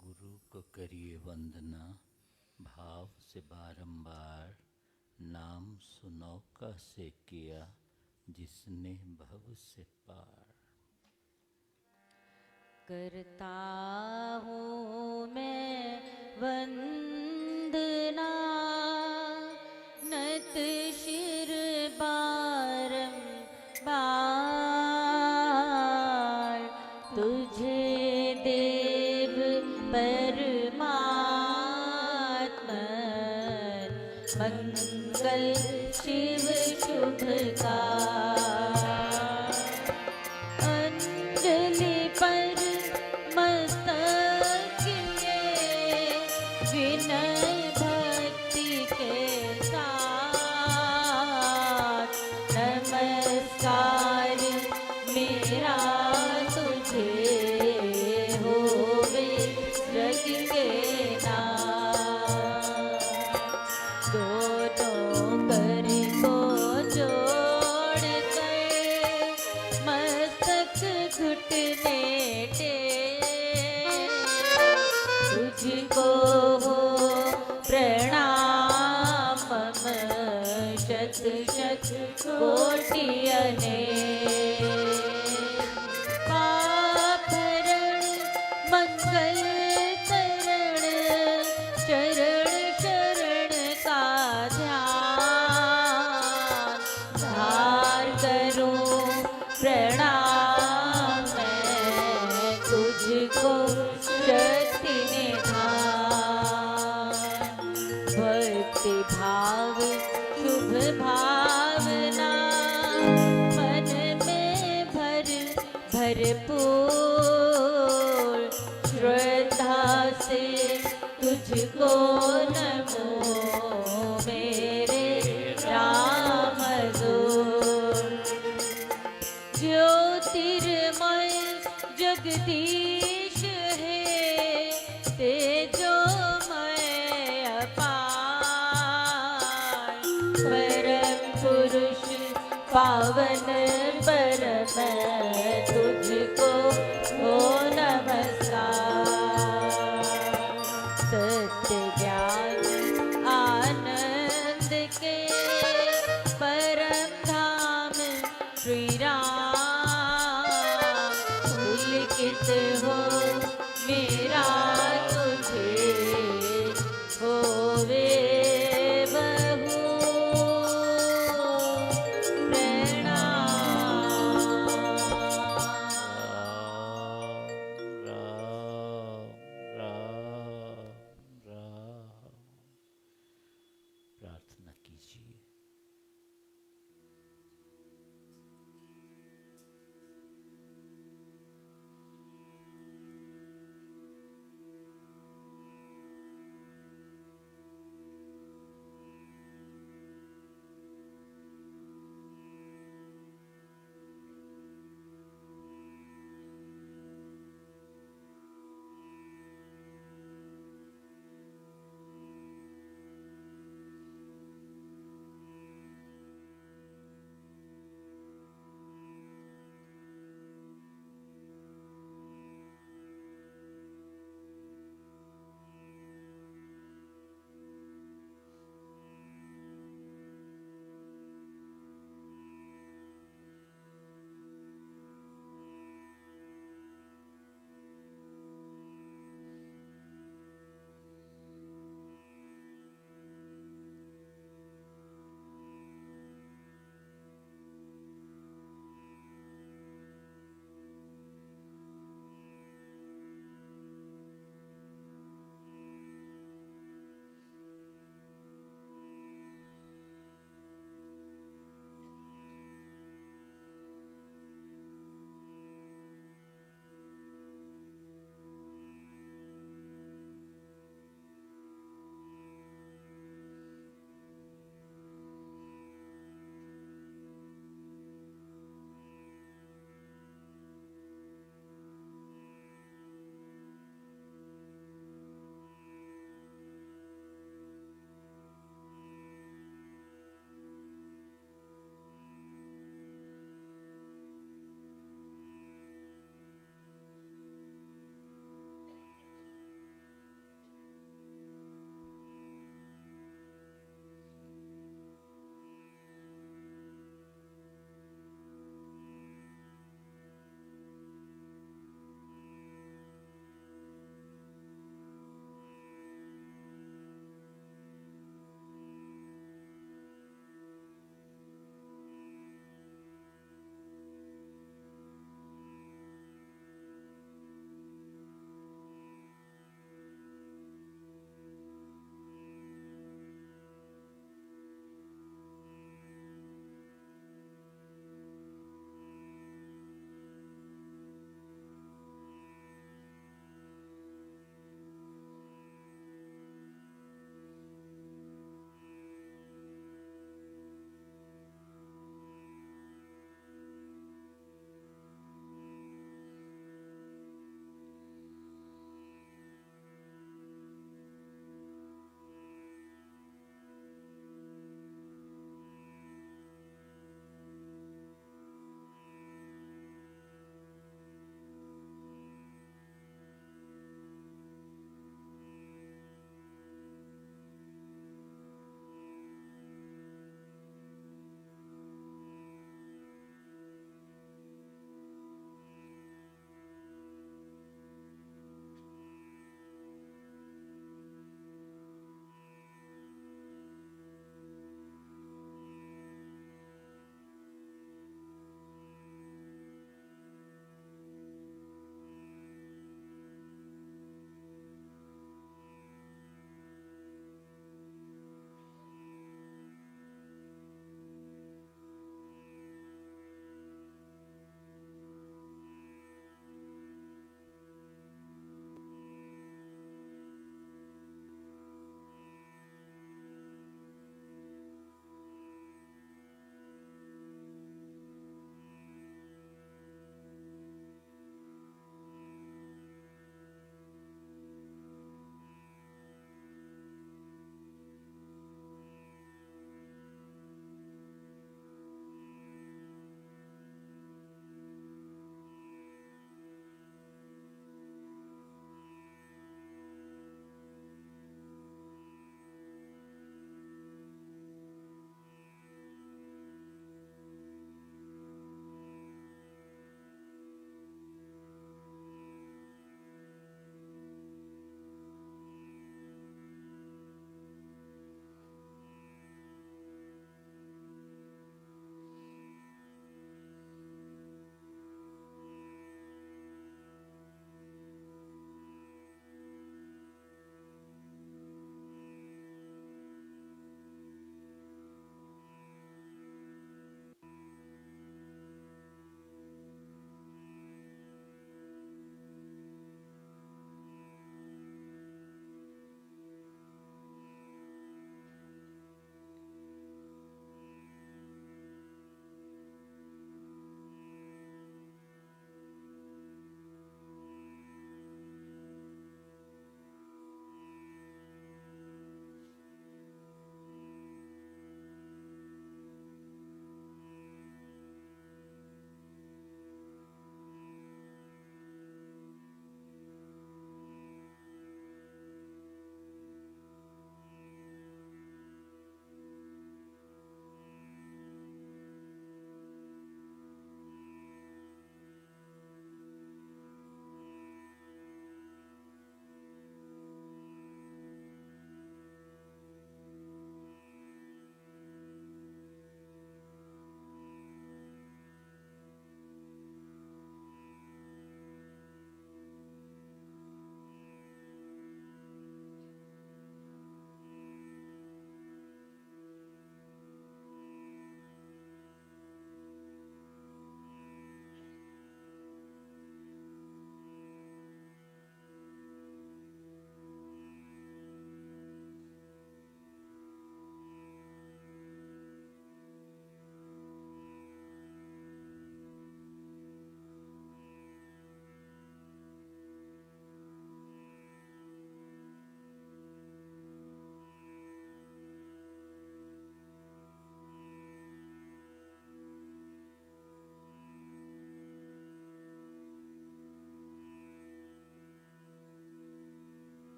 गुरु को करिए वंदना, भाव से बारंबार। नाम सुनो कैसे किया जिसने भव से पार। करता हूँ मैं वंदना, नत शिर बारंबार तुझे देव परमात्मा, मंगल शिव शुभ का। अंजलि पर मस्तक किए विनय भक्ति के साथ, नमस्कार मेरा तुझे होवे जग के नाथ। दोनों कर को जोड़ कर मस्तक घुटने टेक, तुझको हो प्रणाम मम शत शत कोटि अनेक। पापहरण मंगल तरण चरण शरण का ध्यान, धार करूं प्रणाम मैं तुझको शक्ति निधान। भक्ति भाव शुभ भावना मन में भरपूर, श्रद्धा से तुझको नमो मेरे राम दूत। ज्योतिर्मय जगदीश है तेजोमय अपार, परम पुरुष पावन परम तुझको हो नमः।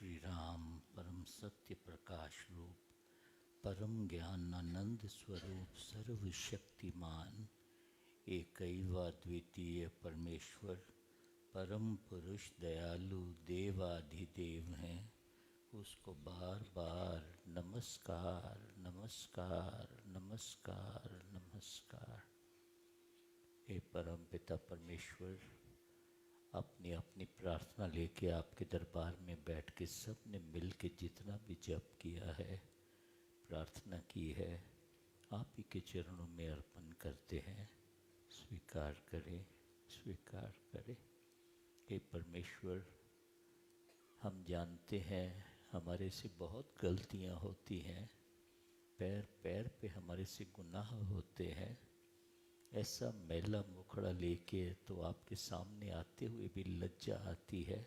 श्री राम परम सत्य प्रकाश रूप, परम ज्ञान आनंद स्वरूप, सर्वशक्तिमान, एकैवाद्वितीय परमेश्वर, परम पुरुष दयालु देवाधिदेव हैं। उसको बार बार नमस्कार नमस्कार नमस्कार नमस्कार। हे परम पिता परमेश्वर, अपनी अपनी प्रार्थना लेके आपके दरबार में बैठ के सब ने मिल के जितना भी जप किया है, प्रार्थना की है, आप ही के चरणों में अर्पण करते हैं। स्वीकार करें, स्वीकार करें। हे परमेश्वर, हम जानते हैं हमारे से बहुत गलतियां होती हैं, पैर पैर पे हमारे से गुनाह होते हैं। ऐसा मैला मुखड़ा लेके तो आपके सामने आते हुए भी लज्जा आती है।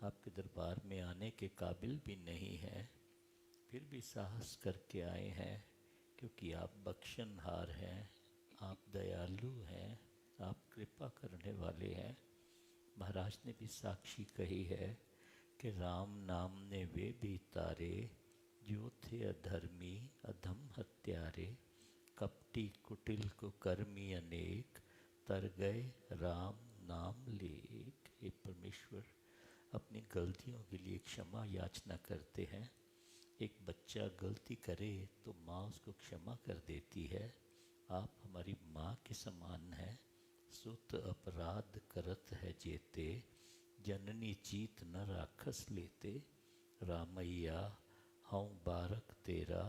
आपके दरबार में आने के काबिल भी नहीं है, फिर भी साहस करके आए हैं, क्योंकि आप बख्शनहार हैं, आप दयालु हैं, आप कृपा करने वाले हैं। महाराज ने भी साक्षी कही है कि राम नाम ने वे भी तारे, जो थे अधर्मी अधम हत्यारे, कपटी कुटिल कुकर्मी अनेक, तर गए राम नाम लेक। हे परमेश्वर, अपनी गलतियों के लिए क्षमा याचना करते हैं। एक बच्चा गलती करे तो माँ उसको क्षमा कर देती है। आप हमारी माँ के समान हैं। सुत अपराध करत है जेते, जननी चीत न राखस लेते, रामैया हऊँ बारक तेरा,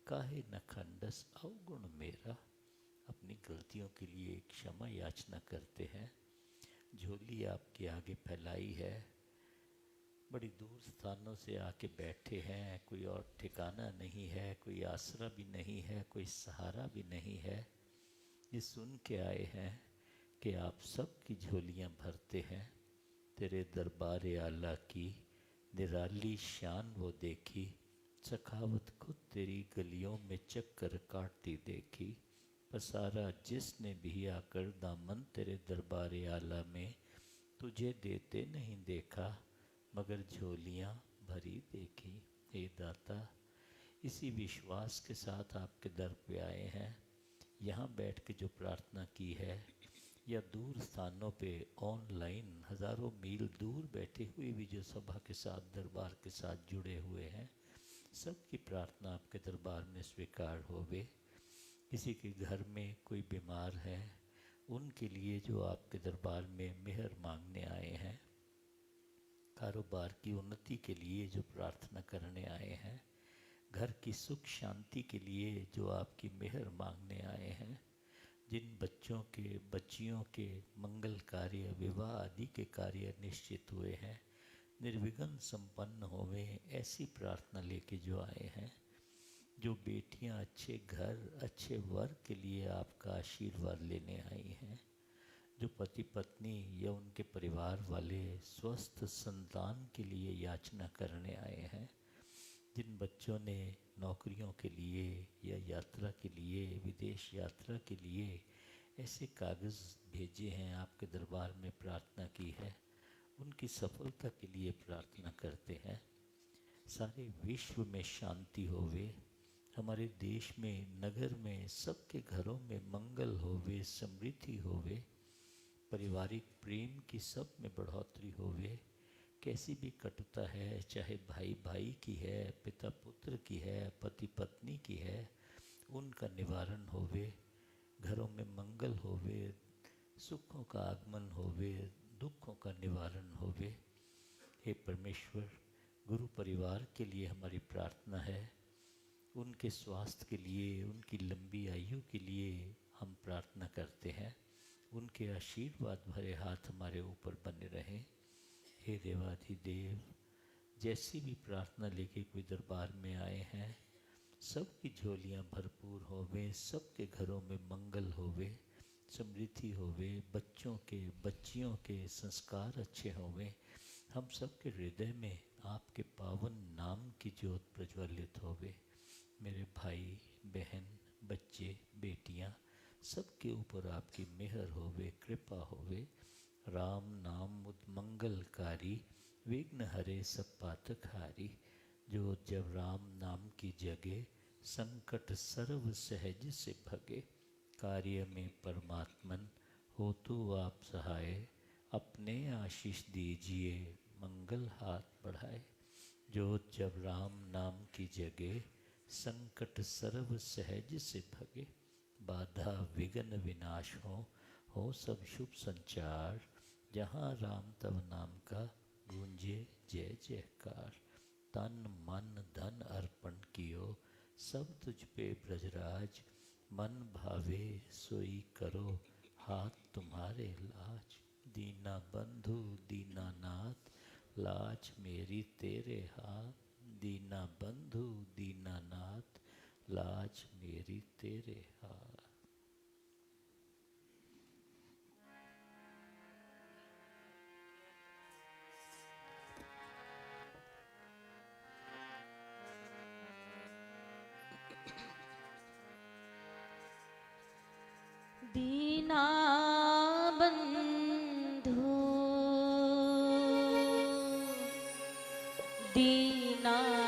काहे न खंडस अवगुण मेरा। अपनी गलतियों के लिए क्षमा याचना करते हैं। झोली आपके आगे फैलाई है, बड़ी दूर स्थानों से आके बैठे हैं, कोई और ठिकाना नहीं है, कोई आसरा भी नहीं है, कोई सहारा भी नहीं है। ये सुन के आए हैं कि आप सब की झोलियाँ भरते हैं। तेरे दरबार आला की निराली शान वो देखी, सखावत खुद तेरी गलियों में चक्कर काटती देखी। पसारा जिसने भी आकर दामन तेरे दरबार आला में, तुझे देते नहीं देखा, मगर झोलियाँ भरी देखी। हे दाता, इसी विश्वास के साथ आपके दर पे आए हैं। यहाँ बैठ के जो प्रार्थना की है, या दूर स्थानों पे ऑनलाइन हज़ारों मील दूर बैठे हुए भी जो सभा के साथ दरबार के साथ जुड़े हुए हैं, सबकी प्रार्थना आपके दरबार में स्वीकार होवे। किसी के घर में कोई बीमार है, उनके लिए जो आपके दरबार में मेहर मांगने आए हैं, कारोबार की उन्नति के लिए जो प्रार्थना करने आए हैं, घर की सुख शांति के लिए जो आपकी मेहर मांगने आए हैं, जिन बच्चों के बच्चियों के मंगल कार्य विवाह आदि के कार्य निश्चित हुए हैं, निर्विघ्न संपन्न होवे, ऐसी प्रार्थना लेके जो आए हैं, जो बेटियां अच्छे घर अच्छे वर के लिए आपका आशीर्वाद लेने आई हैं, जो पति पत्नी या उनके परिवार वाले स्वस्थ संतान के लिए याचना करने आए हैं, जिन बच्चों ने नौकरियों के लिए या यात्रा के लिए, विदेश यात्रा के लिए ऐसे कागज़ भेजे हैं, आपके दरबार में प्रार्थना की है, उनकी सफलता के लिए प्रार्थना करते हैं। सारे विश्व में शांति होवे, हमारे देश में, नगर में, सबके घरों में मंगल होवे, समृद्धि होवे, पारिवारिक प्रेम की सब में बढ़ोतरी होवे। कैसी भी कटुता है, चाहे भाई भाई की है, पिता पुत्र की है, पति पत्नी की है, उनका निवारण होवे, घरों में मंगल होवे, सुखों का आगमन होवे, दुखों का निवारण होवे। हे परमेश्वर, गुरु परिवार के लिए हमारी प्रार्थना है, उनके स्वास्थ्य के लिए, उनकी लंबी आयु के लिए हम प्रार्थना करते हैं। उनके आशीर्वाद भरे हाथ हमारे ऊपर बने रहें। हे देवाधिदेव, जैसी भी प्रार्थना लेके कोई दरबार में आए हैं, सबकी झोलियाँ भरपूर होवे, सबके घरों में मंगल होवे, समृद्धि होवे, बच्चों के बच्चियों के संस्कार अच्छे होवे, हम सब के हृदय में आपके पावन नाम की ज्योत प्रज्वलित होवे। मेरे भाई बहन बच्चे बेटियां सबके ऊपर आपकी मेहर होवे, कृपा होवे। राम नाम मुद मंगलकारी, विघ्न हरे सब पातक हारी। जो जब राम नाम की जगे, संकट सर्व सहज से भगे। कार्य में परमात्मन हो तो आप सहाय, अपने आशीष दीजिए मंगल हाथ बढ़ाए। जो जब राम नाम की जगे, संकट सर्व सहज से भगे। बाधा विघ्न विनाश हो सब शुभ संचार। जहाँ राम तब नाम का गूंजे जय जयकार। तन मन धन अर्पण कियो, सब तुझ पे ब्रजराज। मन भावे सोई करो, हाथ तुम्हारे लाज। दीना बंधु दीनानाथ, लाज मेरी तेरे हाथ। दीना बंधु दीनानाथ, लाज मेरी तेरे हाथ। दीनाबन्धु दीनानाथ,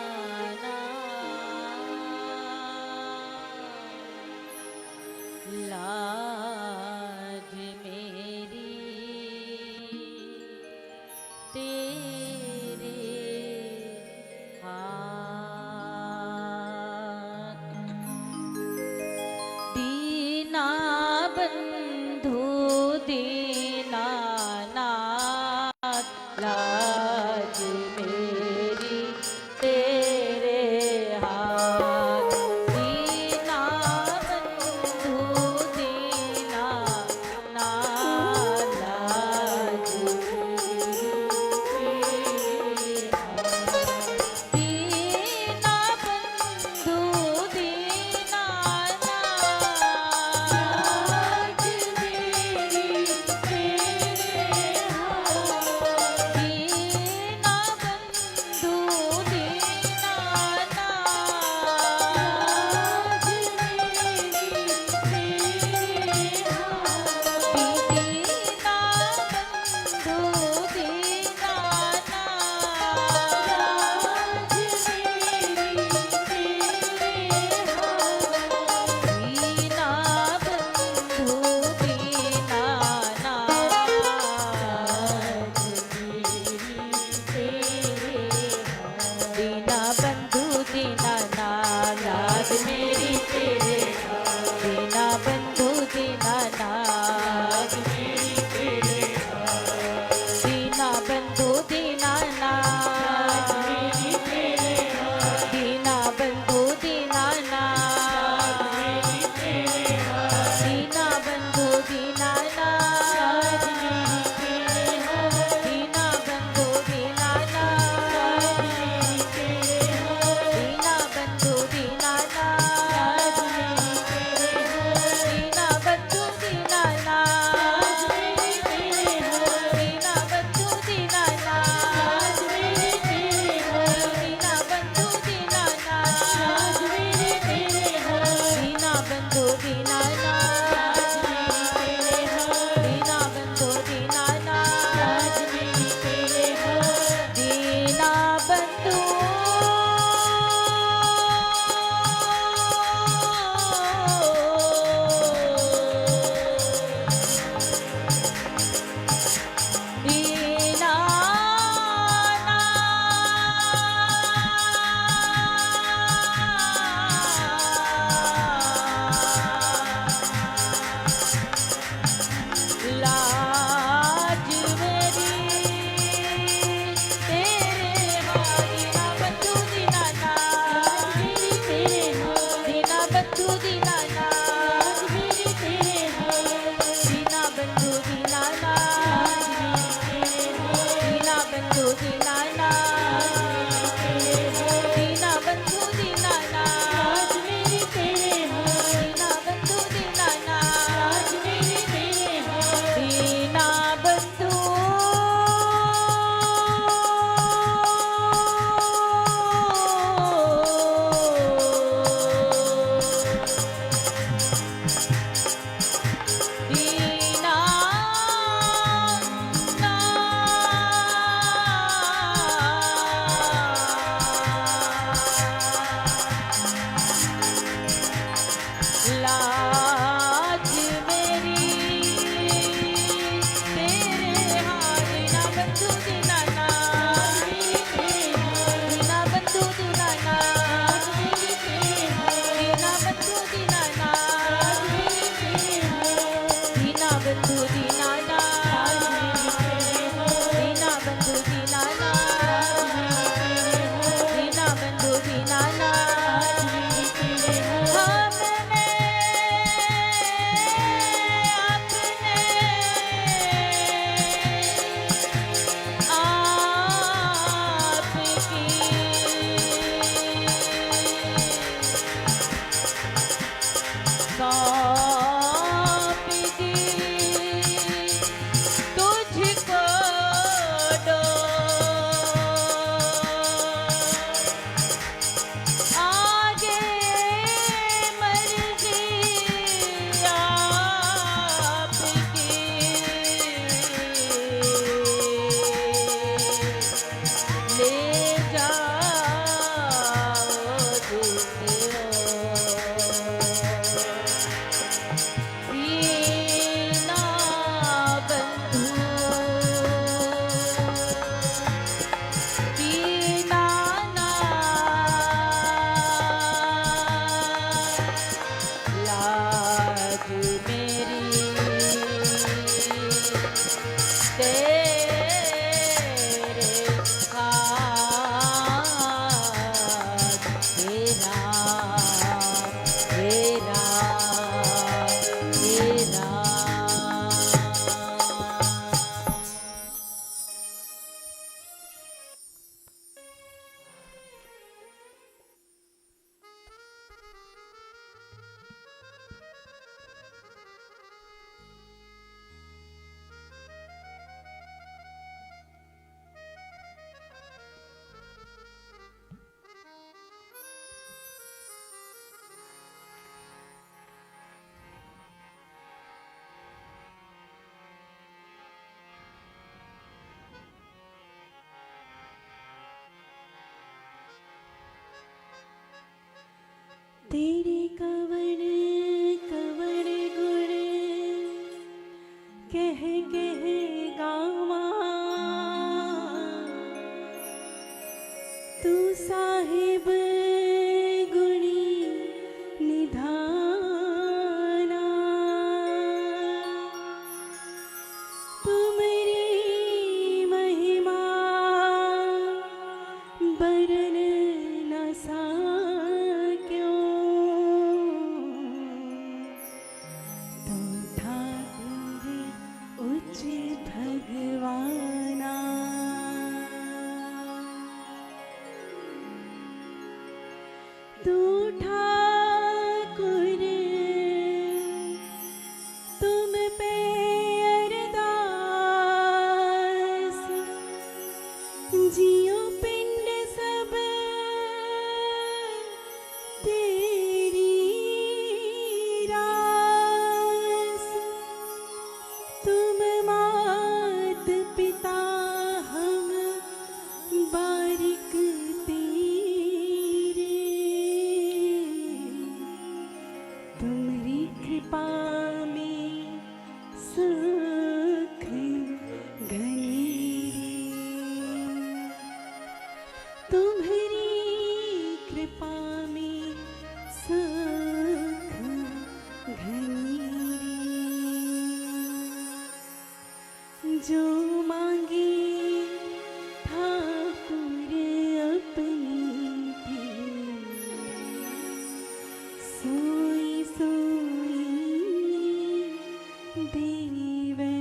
तेरे हाथ तेरा तेरा तेरा तेरे कवन कवन गुण कह कह गावा तू साहिब गुणी निधाना तुम्हारी महिमा बरन न साक्यों तू ठाकुर उच्च भगवाना तू ठाकुर तुम पे अरदास जियो पिंड सब तेरी रास तुम मात पिता हम बारिक तेरे तुम्हारी कृपा में सुख घनेरी तुम्हारी कृपा में सुख घनेरी जो मांगे ठाकुर अपनी सोई सोई देवे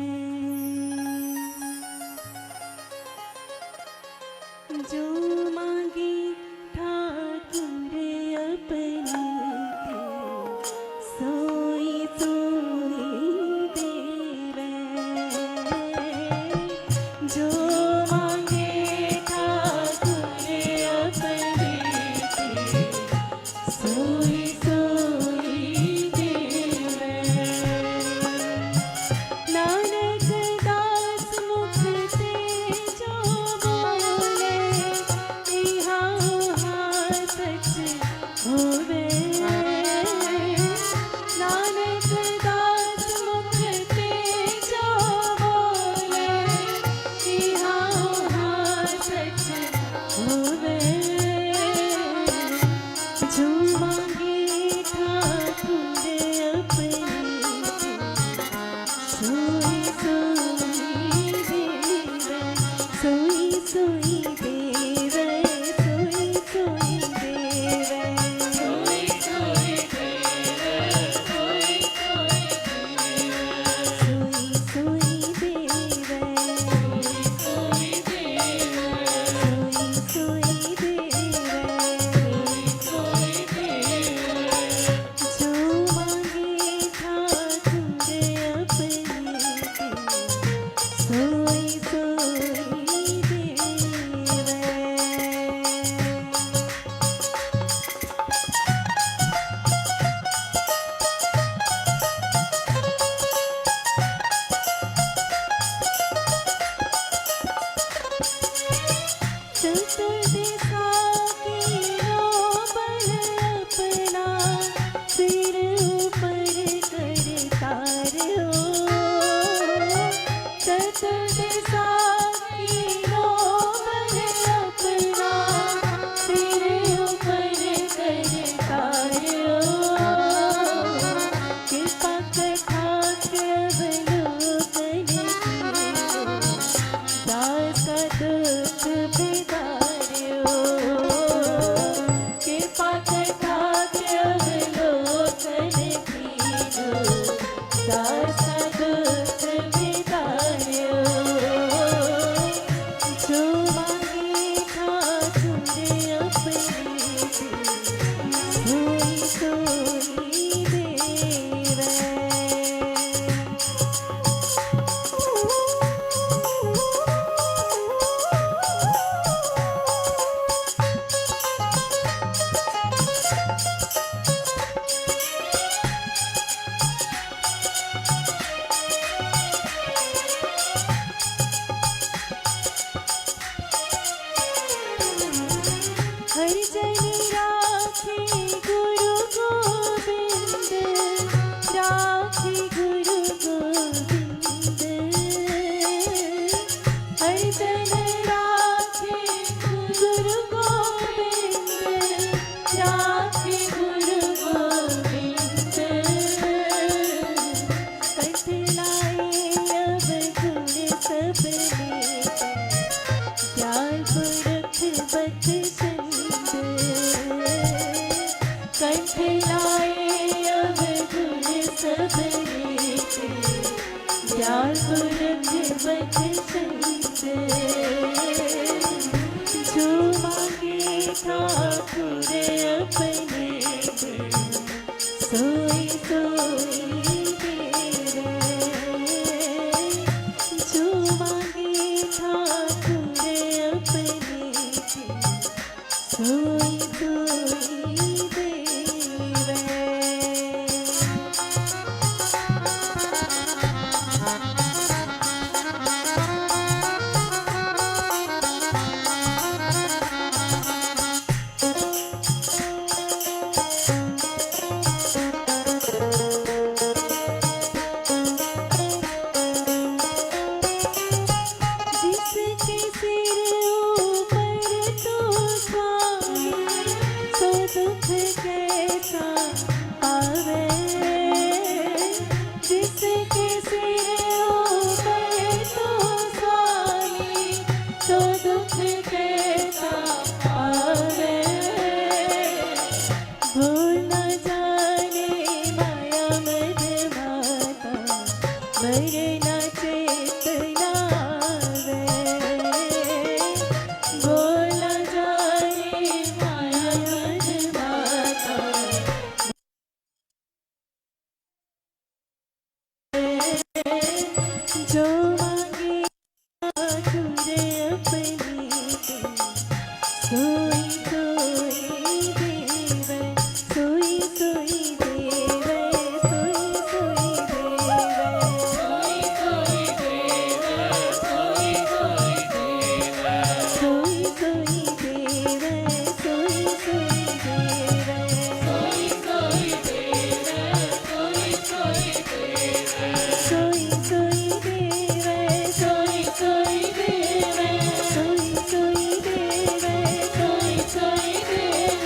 जो मांगे ठाकुर अपनी सोई सोई देवे जो मांगे ठाकुर अपनी सोई सोई देवे नानक दास मुख ते जो बोले इहा सच होवे नानक दास मुख ते जो बोले इहा सच होवे जो मांगे ठाकुर अपनी सोई सोई देवे सोई सोई देवे सोई सोई देवे सोई सोई देवे जो मांगे ठाकुर अपनी सोई सोई देवे चतुर्दिशा की बल अपना सिर ऊपर करता रहो चतुर्दिशा की बल अपना सिर ऊपर करता रहो कृपा कथा अवलोकन की जन राखे गुरु गोविंद, राखे गुरु गोविंद। कंठ लाए अब गुण सब लेते, ज्ञान पुरख बख संत। कंठ लाए अब गुण सब लेते, ज्ञान पुरख बख संत। जो मांगे ठाकुर अपने दे, सोई सोई देवे। जो मांगे ठाकुर अपने दे, सोई सोई देवे। जिसके सिर ऊपर तू स्वामी, सो दुख कैसा पावे। जिसके सिर ऊपर तू स्वामी, सो दुख कैसा पावे। भूल न जाने माया मद माता, मरना चेतना वे। भूल न जाने माया मद माता, जो मांगे ठाकुर अपने दे, सोई सोई देवे। सोई सोई देवे, सोई सोई देवे। सोई सोई देवे, सोई सोई देवे। सोई सोई देवे, सोई सोई देवे। सोई सोई देवे, सोई सोई देवे। सोई सोई देवे, सोई सोई देवे। सोई सोई देवे, सोई सोई देवे।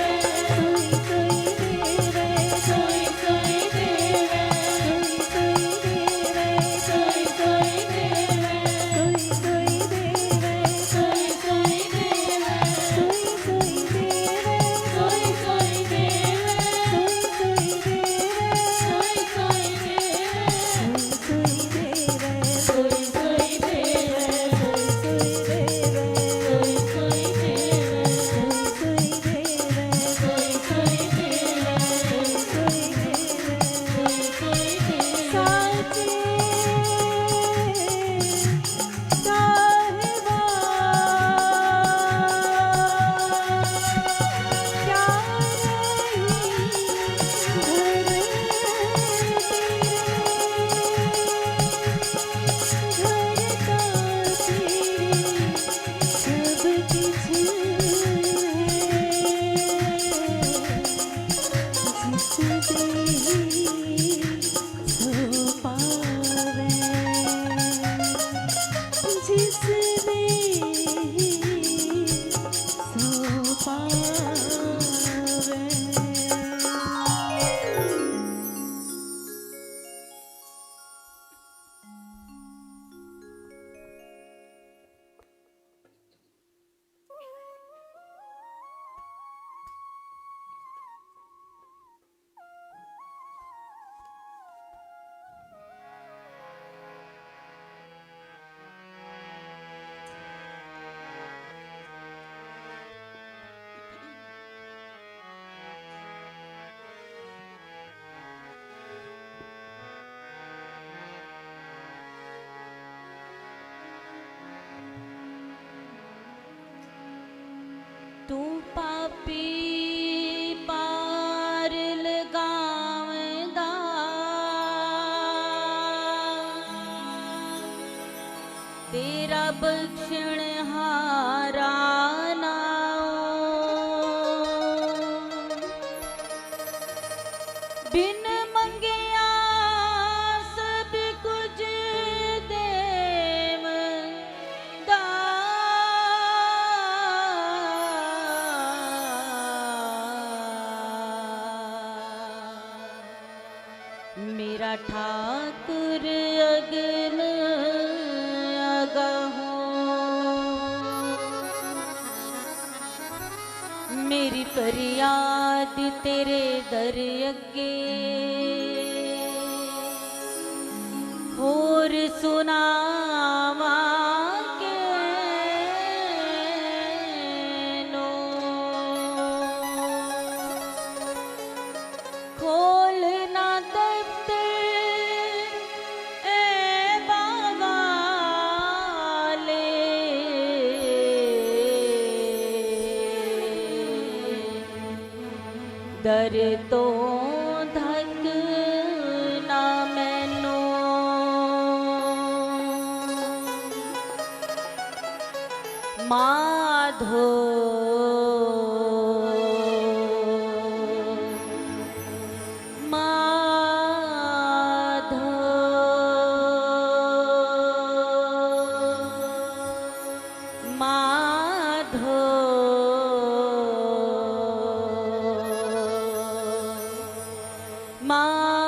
सोई सोई देवे, सोई सोई देवे। सोई सोई देवे, सोई सोई देवे। सोई सोई देवे, सोई सोई देवे। सोई सोई देवे, सोई सोई देवे। सोई सोई देवे, सोई सोई देवे। सोई सोई देवे, सोई सोई देवे। सोई सोई देवे, सोई सोई देवे। सोई सोई देवे, साचे साहिबा क्या रही घर का तेरे सब किछ जिस देही सो पावे। जिस देही सो पावे। तू पापी पार लगावंदा, तेरा बख्शण हारा बिन मंगिया सब कुछ देव दा। ठाकुर अगम अगहो, मेरी फरियाद तेरे दर अगे होर सुनावा कैनो, खोलना दफ्तर ए बावाले, दर तो धक ना मैनो, माधो माधो माधो माधो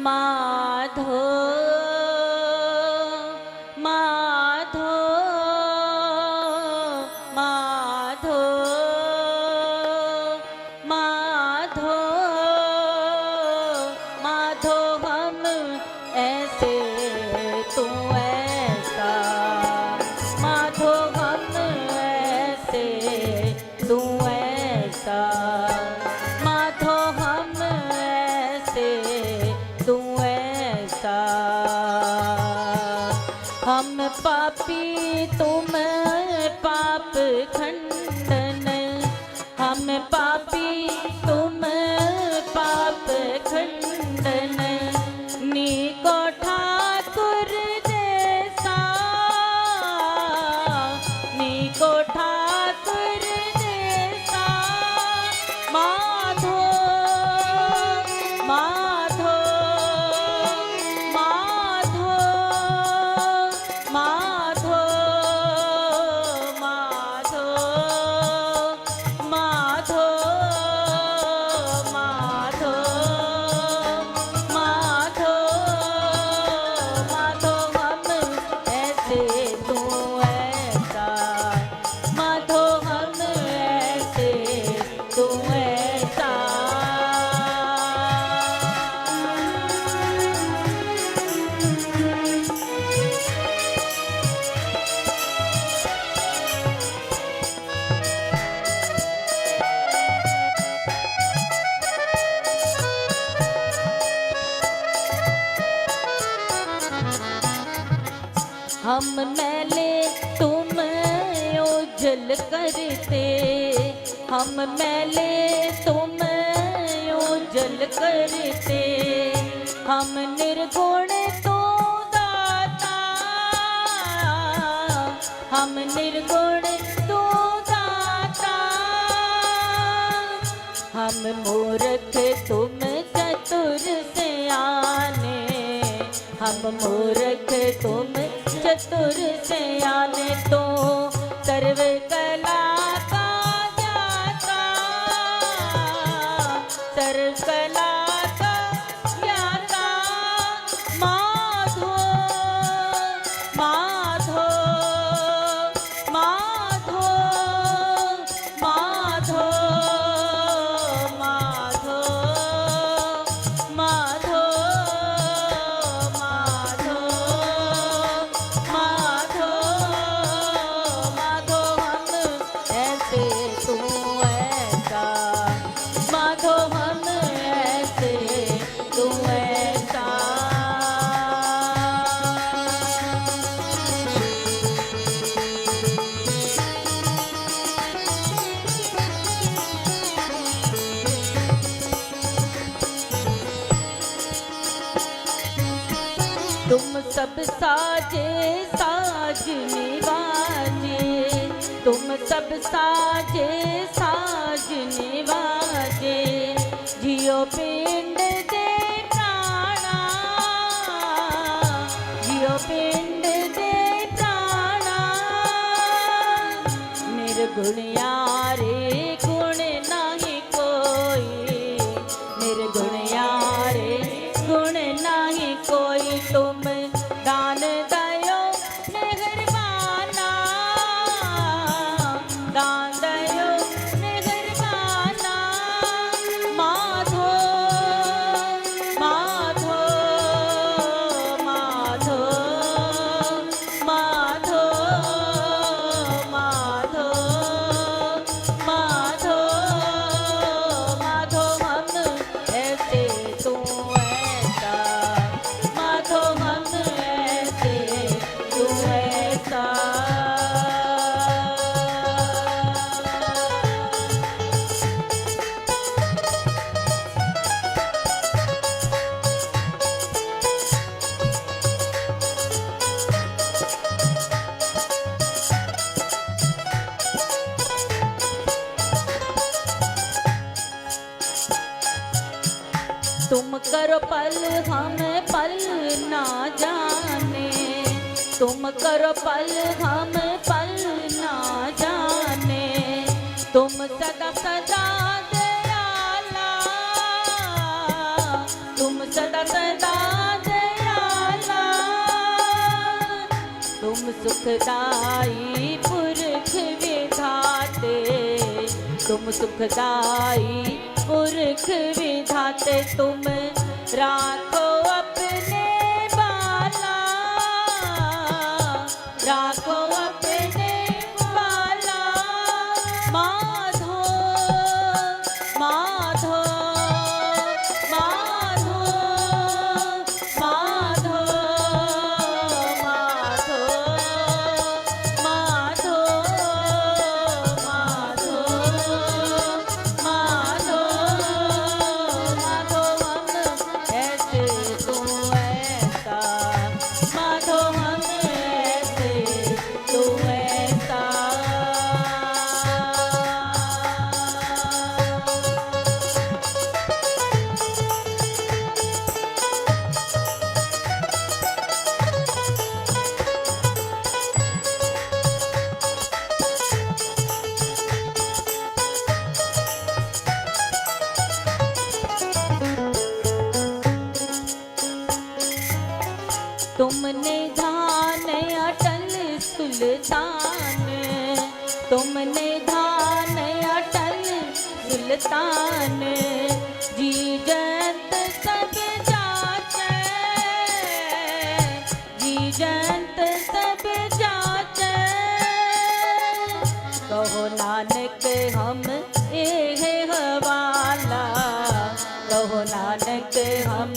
माधो माधो माधो माधो माधो हम ऐसे तू ऐसा, माधो हम ऐसे तू ऐसा, माधो हम ऐसे तू ऐसा, हम पापी तुम पाप खंडन, हम पापी तुम पाप खंडन, नीको ठाकुर जैसा, नीको ठाकुर जैसा, माधो माधो माधो माधो माधो माधो माधो माधो माधो हम ऐसे तू ऐसा, माधो हम ऐसे तू ऐसा। हम मैले तुम ओझल करते, हम मैले तुम ओझल करते, हम निर्गुण तो दाता, हम निर्गुण तो दाता, हम मूर्ख तुम चतुर सयाने, हम मूर्ख तुम चतुर सयाने, तो सर्व कला का ज्ञाता, सर्व कला का ज्ञाता, माधो माधो माधो माधो माधो माधो माधो माधो माधो हम ऐसे तू ऐसा, माधो हम ऐसे तू ऐसा। तुम सब साजे साज निवाजे, तुम सब साजे साज निवाजे, जियो पिंड दे प्राणा, जियो पिंड दे प्राणा, निर्गुणिया रे गुणयारे गुण नाही कोई तुम दान दयो मेहरबाना दान दयो मेहरबाना माधो माधो माधो माधो माधो माधो माधो हम ऐसे तू ऐसा माधो हम ऐसे तू ऐसा तुम करो पल हम पल ना जाने तुम करो पल हम पल ना जाने तुम सदा सदा दयाला तुम सदा सदा दयाला तुम सुखदाई पुरख विधाते तुम सुखदाई पुरख विधाते तुम राखो अपने बाला राखो अपने बाला माधो माधो माधो माधो माधो माधो माधो माधो माधो हम ऐसे तू ऐसा माधो हम ऐसे तू ऐसा तुमने धान अटल सुल्तान तुमने धान अटल सुल्तान जी जयंत सब जाचे जी जयंत सब जाचे कहो नानक हम एह हवाला कहो नानक हम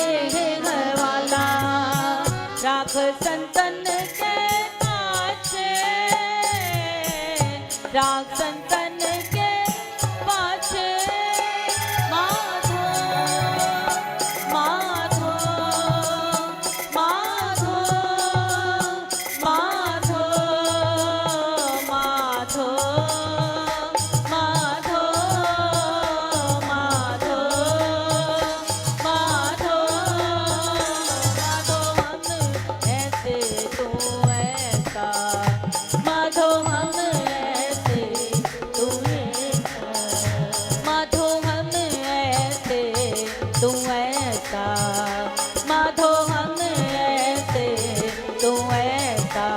एह हवाला राख संतन के पाछे राख संतन के पाछे माधो माधो माधो माधो माधो माधो माधो माधो माधो हम ऐसे तू ऐसा माधो हम ऐसे तू ऐसा माधो हम ऐसे तू ऐसा माधो हम ऐसे तू ऐसा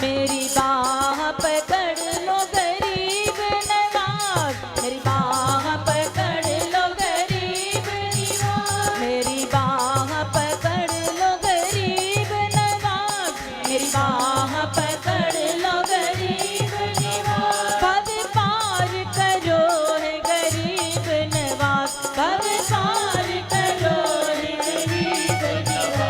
मेरी बाह पकड़ लो गरीब नवाज मेरी बाह पकड़ लो गरीब नवाज मेरी बाह पकड़ लो गरीब नवाज मेरी बाह पकड़ लो गरीब नवाज भव पार करो है गरीब नवाज भव पार करो है गरीब नवाज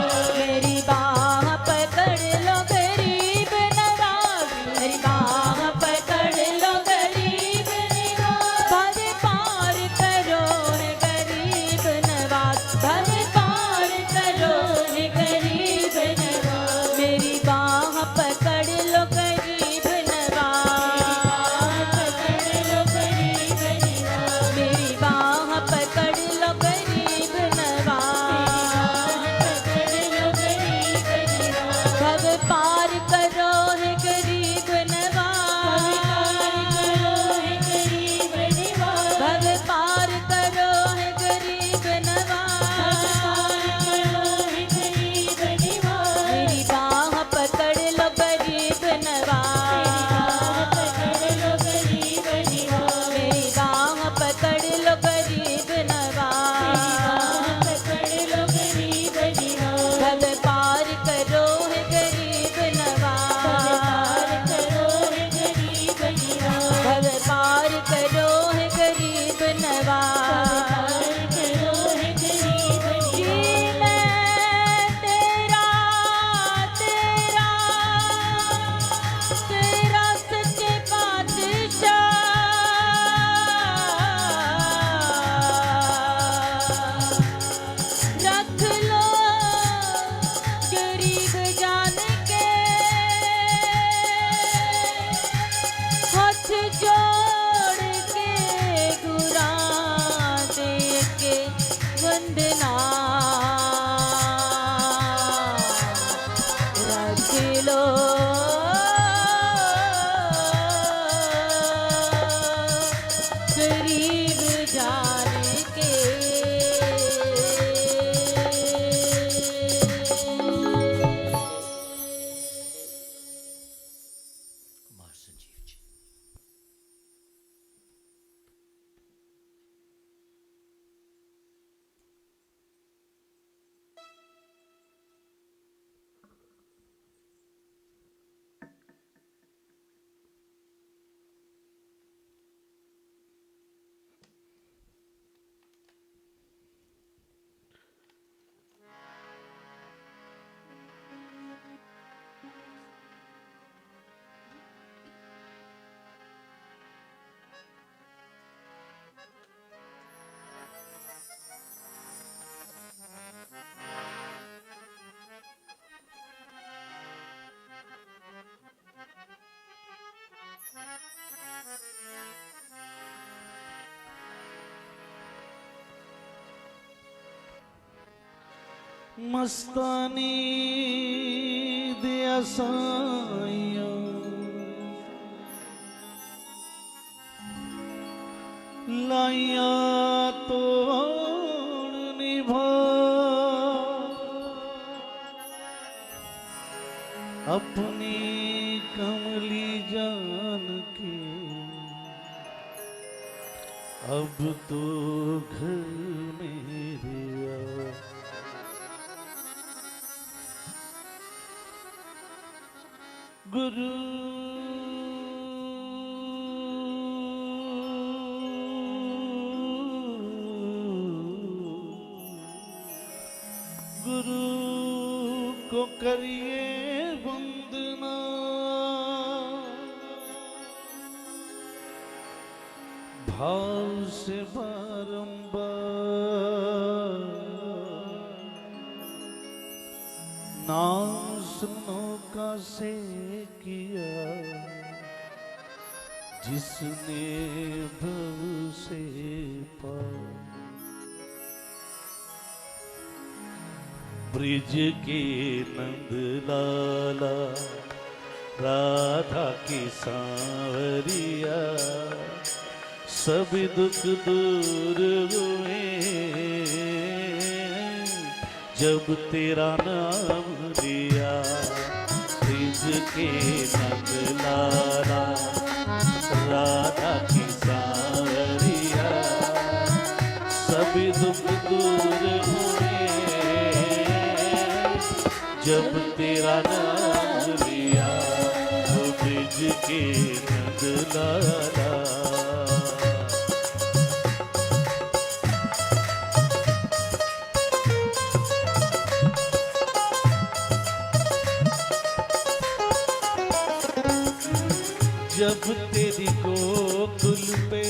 मस्तानी दिया साइया लाइया तो निभा अपनी कमली जान के अब तो घर मेरे आ। गुरु गुरु को करिए वंदना भाव से बारंबार नाम सुनो का से किया जिसने भव से पार ब्रिज के नंद लाला राधा की सांवरिया सब दुख दूर हुए जब तेरा नाम लिया ब्रिज के नंद लाला राधा की सांवरिया सब दुख दूर हुए जब तेरा नाम लिया वो ब्रिज के नंद लाला। जब तेरी गोकुल पे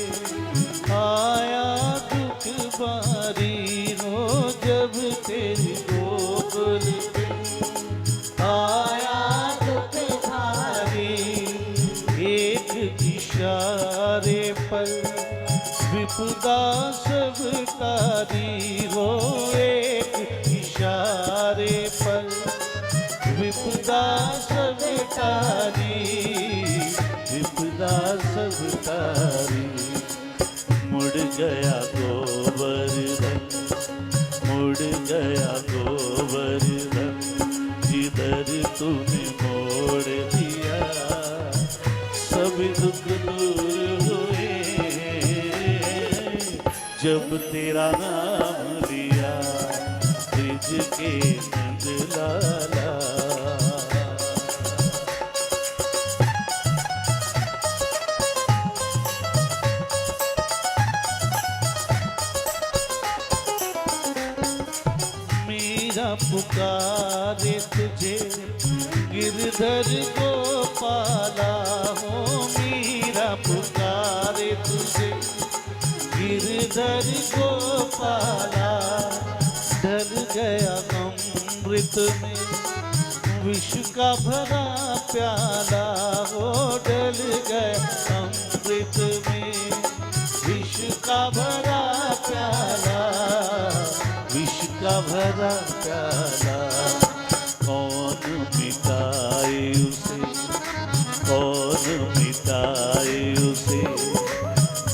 आया दुख बारी हो जब तेरी गोकुल पे आया दुख भारी एक इशारे पर विपदा सब तारी हो एक इशारे पर विपदा सब तारी विपदा सब तारी मुड़ गया गोवर्धन मुड़ गया गोवर्धन जिधर तूने मोड़ दिया सब दुख दूर हुए जब तेरा नाम लिया ब्रिज के नंद लाला। पुकारे तुझे गिरधर गोपाला हो मीरा पुकारे तुझे गिरधर गोपाला ढल गया अमृत में विष का भरा प्याला हो ढल गया अमृत में विष का भरा प्याला विष का भरा प्याला कौन मिटाए उसे कौन मिटाए उसे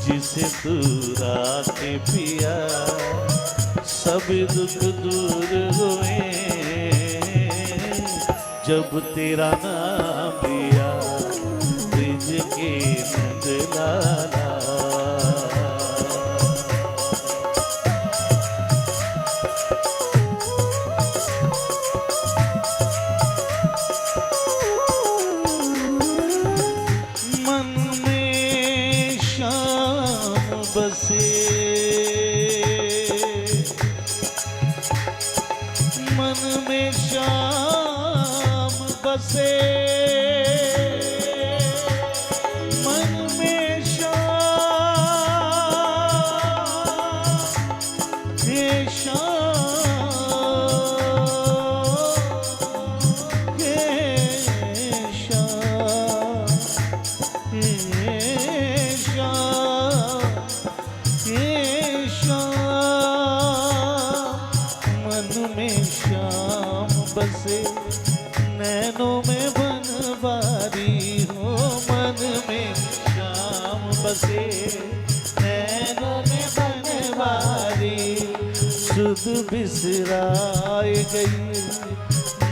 जिसे तू राखे पिया सब दुख दूर हुए जब तेरा नाम लिया ब्रिज के नंद लाला। मन में श्याम बसे मन में श्याम बसे नैनों में बनवारी हो, मन में श्याम बसे नैनों में बनवारी। सुध बिसराए गई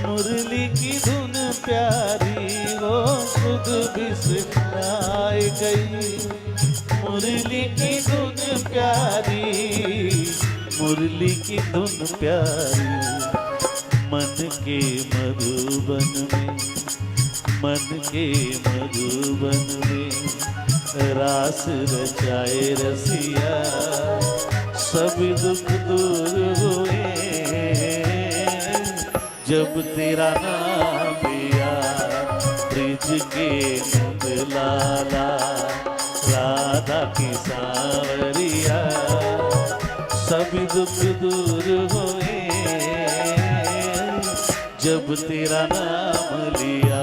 मुरली की धुन प्यारी हो, सुध बिसराए गई मुरली की धुन प्यारी, मुरली की धुन प्यारी। मन के मधुबन में, मन के मधुबन में रास रचाए रसिया, सभी दुख दूर हुए जब तेरा नाम लिया। ब्रिज के नंद लाला राधा की सांवरिया, सभी दुख दूर हुए जब तेरा नाम लिया।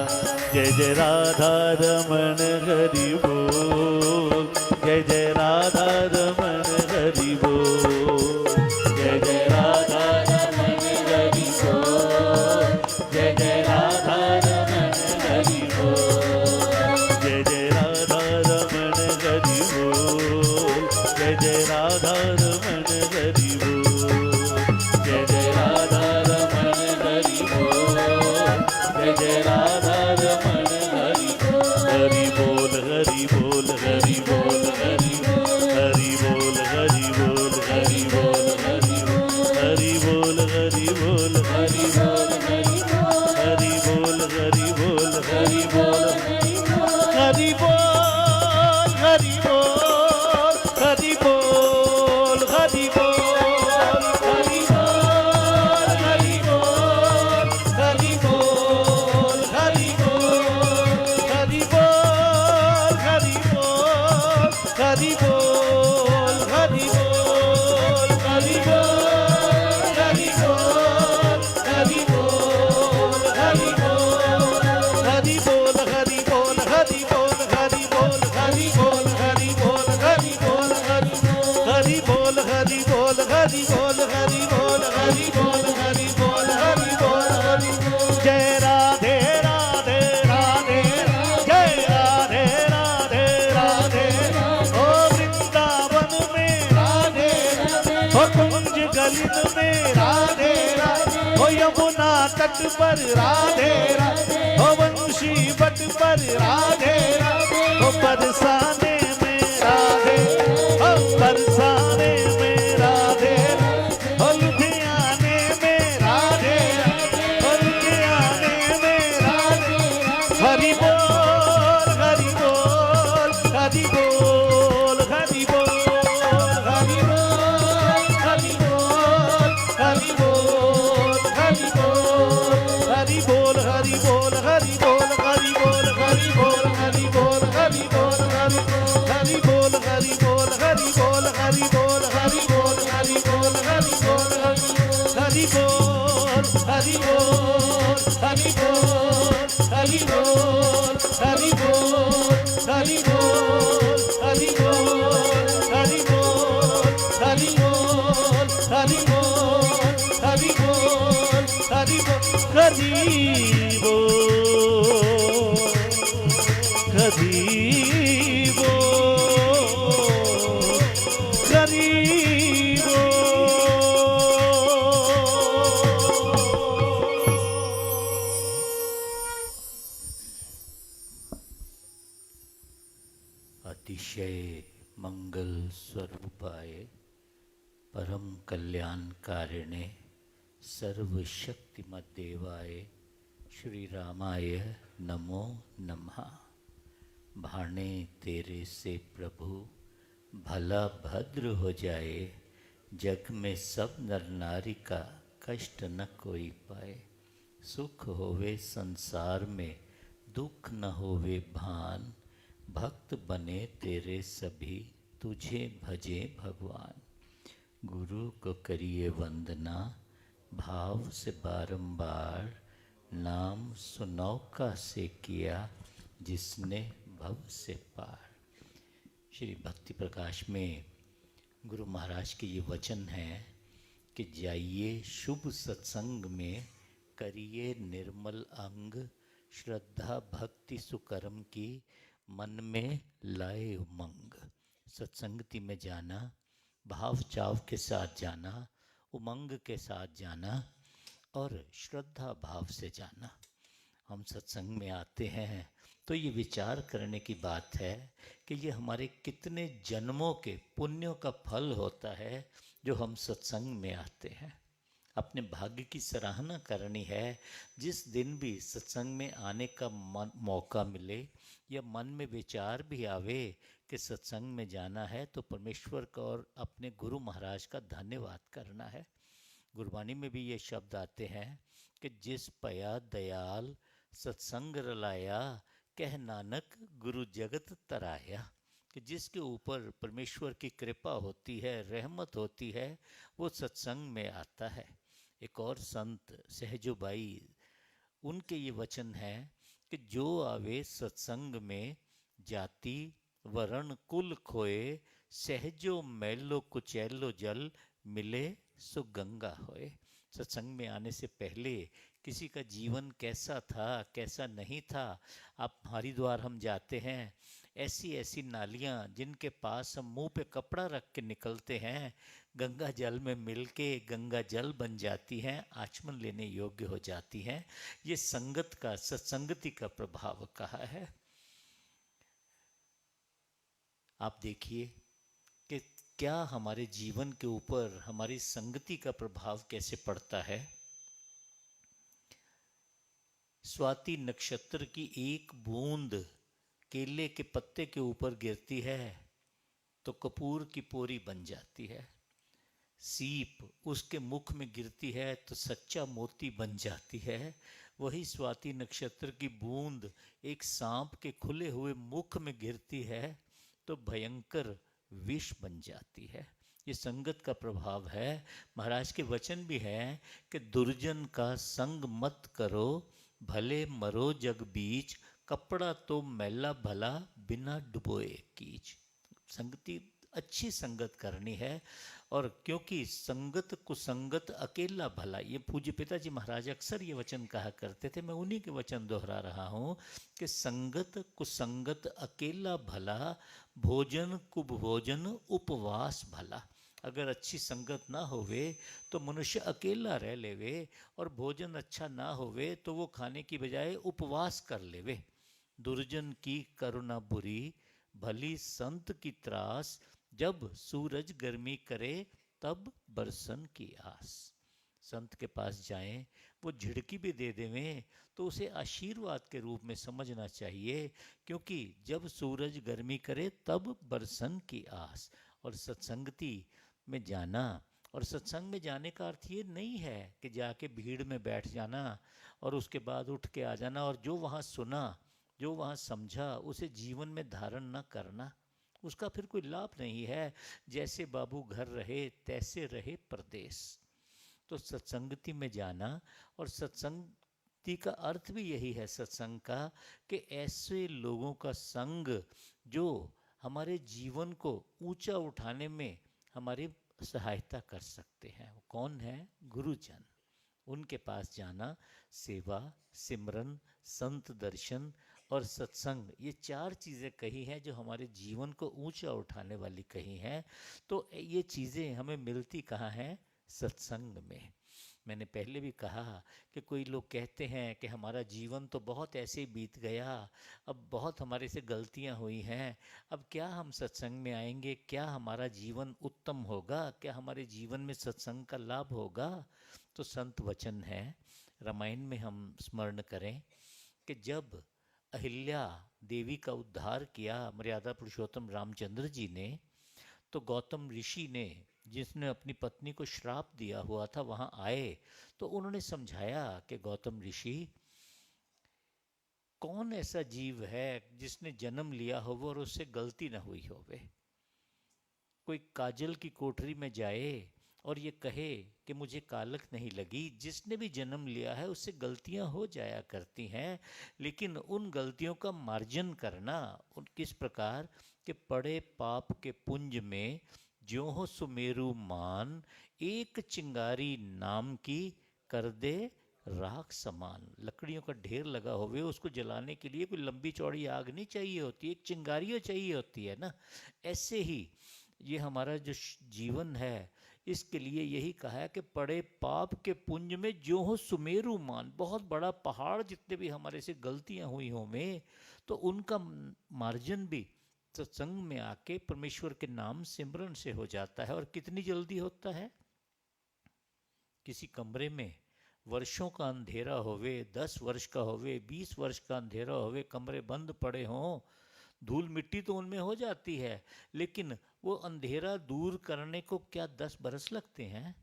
जय जय राधा रमण हरि बोल, जय जय राधा रमण हरि बोल, जय जय राधा रमण हरि बोल, जय जय राधा रमण हरि बोल, जय जय राधा रमण हरि बोल, जय जय राधा रमण हरि बोल, जय जय राधा रमण हरि बोल, जय जय राधा रमण हरि बोल। हरि बोल हरि बोल हरि बोल हरि बोल, हरि बोल हरि बोल हरि बोल, हरि बोल हरि बोल हरि बोल, हरि बोल हरि बोल हरि बोल, हरि बोल हरि बोल हरि बोल, हरि बोल हरि बोल हरि बोल, हरि बोल हरि बोल हरि बोल, हरि बोल हरि बोल हरि बोल, हरि बोल हरि बोल हरि बोल, हरि बोल हरि बोल हरि बोल, हरि बोल हरि बोल हरि बोल, हरि बोल हरि बोल हरि बोल, हरि बोल हरि बोल हरि बोल, हरि बोल हरि बोल हरि बोल। जय राधे राधे राधे, जय राधे राधे राधे, ओ वृंदावन में राधे, ओ कुंज गलिन में राधे राधे, ओ यमुना तट पर राधे राधे, ओ वंशी बट पर राधे राधे, ओ बरसाने में राधे, ओ बरसाने में राधे, ओ लुधियाने में राधे, ओ लुधियाने में राधे। हरि बोल हरि बोल हरि बोल हरि बोल, हरि बोल हरि बोल हरि बोल, हरि बोल हरि बोल हरि बोल हरि बोल, हरि बोल हरि बोल हरि बोल, हरि बोल हरि बोल हरि बोल, हरि बोल हरि बोल हरि बोल, हरि बोल हरि बोल हरि बोल, हरि बोल हरि बोल हरि बोल, हरि बोल हरि बोल हरि बोल, हरि बोल हरि बोल हरि बोल, हरि बोल हरि बोल हरि बोल, हरि बोल हरि बोल हरि अतिशय मंगल स्वरूपाय परम कल्याणकारिणे सर्वशक्तिमद्देवाय श्री रामाय नमो नमः। भाने तेरे से प्रभु भला भद्र हो जाए, जग में सब नर नारी का कष्ट न कोई पाए। सुख होवे संसार में दुख न होवे भान, भक्त बने तेरे सभी तुझे भजे भगवान। गुरु को करिए वंदना भाव से बारंबार, नाम सुनौका से किया जिसने भव से पार। श्री भक्ति प्रकाश में गुरु महाराज के ये वचन हैं कि जाइए शुभ सत्संग में करिए निर्मल अंग, श्रद्धा भक्ति सुकर्म की, मन में लाए उमंग। सत्संगति में जाना, भाव चाव के साथ जाना, उमंग के साथ जाना और श्रद्धा भाव से जाना। हम सत्संग में आते हैं तो ये विचार करने की बात है कि ये हमारे कितने जन्मों के पुण्यों का फल होता है जो हम सत्संग में आते हैं। अपने भाग्य की सराहना करनी है। जिस दिन भी सत्संग में आने का मौका मिले या मन में विचार भी आवे कि सत्संग में जाना है, तो परमेश्वर का और अपने गुरु महाराज का धन्यवाद करना है। गुरबानी में भी ये शब्द आते हैं कि जिस पया दयाल सत्संग रलाया, कह नानक गुरु जगत तराया। कि जिसके ऊपर परमेश्वर की कृपा होती है, रहमत होती है, वो सत्संग में आता है। एक और संत सहजोबाई, उनके ये वचन है कि जो आवे सत्संग में, जाति वरण कुल खोए, सहजो मैलो कुचैलो जल, मिले सो गंगा होए। सत्संग में आने से पहले किसी का जीवन कैसा था, कैसा नहीं था। आप हरिद्वार हम जाते हैं, ऐसी ऐसी नालियाँ जिनके पास हम मुंह पे कपड़ा रख के निकलते हैं, गंगा जल में मिलके गंगा जल बन जाती हैं, आचमन लेने योग्य हो जाती हैं। ये संगत का, सत्संगति का प्रभाव कहा है। आप देखिए कि क्या हमारे जीवन के ऊपर हमारी संगति का प्रभाव कैसे पड़ता है। स्वाति नक्षत्र की एक बूंद केले के पत्ते के ऊपर गिरती है तो कपूर की पोरी बन जाती है। सीप उसके मुख में गिरती है तो सच्चा मोती बन जाती है। वही स्वाति नक्षत्र की बूंद एक सांप के खुले हुए मुख में गिरती है तो भयंकर विष बन जाती है। ये संगत का प्रभाव है। महाराज के वचन भी हैं कि दुर्जन का संग मत करो, भले मरो जग बीच, कपड़ा तो मैला भला, बिना डुबोए कीच। संगति, अच्छी संगत करनी है। और क्योंकि संगत कुसंगत अकेला भला, ये पूज्य पिताजी महाराज अक्सर ये वचन कहा करते थे, मैं उन्हीं के वचन दोहरा रहा हूँ कि संगत कुसंगत अकेला भला, भोजन कुभोजन उपवास भला। अगर अच्छी संगत ना होवे तो मनुष्य अकेला रह लेवे, और भोजन अच्छा ना होवे तो वो खाने की बजाय उपवास कर लेवे। दुर्जन की करुणा बुरी, भली संत की त्रास, जब सूरज गर्मी करे तब बरसन की आस। संत के पास जाएं, वो झिड़की भी दे देवें तो उसे आशीर्वाद के रूप में समझना चाहिए, क्योंकि जब सूरज गर्मी करे तब बरसन की आस। और सत्संगति में जाना, और सत्संग में जाने का अर्थ ये नहीं है कि जाके भीड़ में बैठ जाना और उसके बाद उठ के आ जाना और जो वहाँ सुना, जो वहाँ समझा, उसे जीवन में धारण न करना। उसका फिर कोई लाभ नहीं है। जैसे बाबू घर रहे तैसे रहे परदेश। तो सत्संगति में जाना, और सत्संगति का अर्थ भी यही है सत्संग का, कि ऐसे लोगों का संग जो हमारे जीवन को ऊंचा उठाने में हमारी सहायता कर सकते हैं। वो कौन है? गुरुजन। उनके पास जाना, सेवा, सिमरन, संत दर्शन और सत्संग, ये चार चीज़ें कही हैं जो हमारे जीवन को ऊंचा उठाने वाली कही हैं। तो ये चीज़ें हमें मिलती कहाँ हैं? सत्संग में। मैंने पहले भी कहा कि कोई लोग कहते हैं कि हमारा जीवन तो बहुत ऐसे बीत गया, अब बहुत हमारे से गलतियां हुई हैं, अब क्या हम सत्संग में आएंगे? क्या हमारा जीवन उत्तम होगा? क्या हमारे जीवन में सत्संग का लाभ होगा? तो संत वचन है, रामायण में हम स्मरण करें कि जब अहिल्या देवी का उद्धार किया मर्यादा पुरुषोत्तम रामचंद्र जी ने, तो गौतम ऋषि ने, जिसने अपनी पत्नी को श्राप दिया हुआ था, वहाँ आए तो उन्होंने समझाया कि गौतम ऋषि, कौन ऐसा जीव है जिसने जन्म लिया हो और उससे गलती न हुई होवे? कोई काजल की कोठरी में जाए और ये कहे कि मुझे कालक नहीं लगी। जिसने भी जन्म लिया है उससे गलतियां हो जाया करती हैं, लेकिन उन गलतियों का मार्जन करना उन किस प्रकार कि पड़े पाप के पुंज में ज्यों हो सुमेरु मान, एक चिंगारी नाम की कर दे राख समान लकड़ियों का ढेर लगा होवे, उसको जलाने के लिए कोई लंबी चौड़ी आग नहीं चाहिए होती, एक चिंगारियों चाहिए होती है ना। ऐसे ही ये हमारा जो जीवन है, इसके लिए यही कहा है कि पड़े पाप के पुंज में जो हो सुमेरु मान। बहुत बड़ा पहाड़ जितने भी हमारे से गलतियां हुई हों में, तो उनका मार्जन भी सत्संग में आके परमेश्वर के नाम सिमरन से हो जाता है। और कितनी जल्दी होता है। किसी कमरे में वर्षों का अंधेरा होवे, 10 वर्ष का होवे, 20 वर्ष का अंधेरा होवे, कमरे बंद पड़े हों, धूल मिट्टी तो उनमें हो जाती है, लेकिन वो अंधेरा दूर करने को क्या 10 बरस लगते हैं?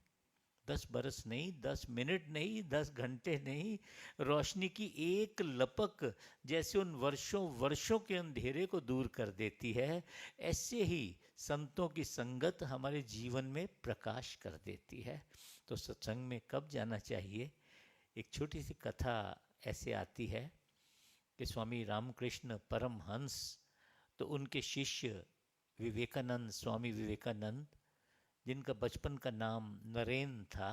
10 बरस नहीं, 10 मिनट नहीं, 10 घंटे नहीं, रोशनी की एक लपक जैसे उन वर्षों वर्षों के अंधेरे को दूर कर देती है, ऐसे ही संतों की संगत हमारे जीवन में प्रकाश कर देती है। तो सत्संग में कब जाना चाहिए? एक छोटी सी कथा ऐसे आती है कि स्वामी रामकृष्ण परमहंस, तो उनके शिष्य विवेकानंद, स्वामी विवेकानंद, जिनका बचपन का नाम नरेन था,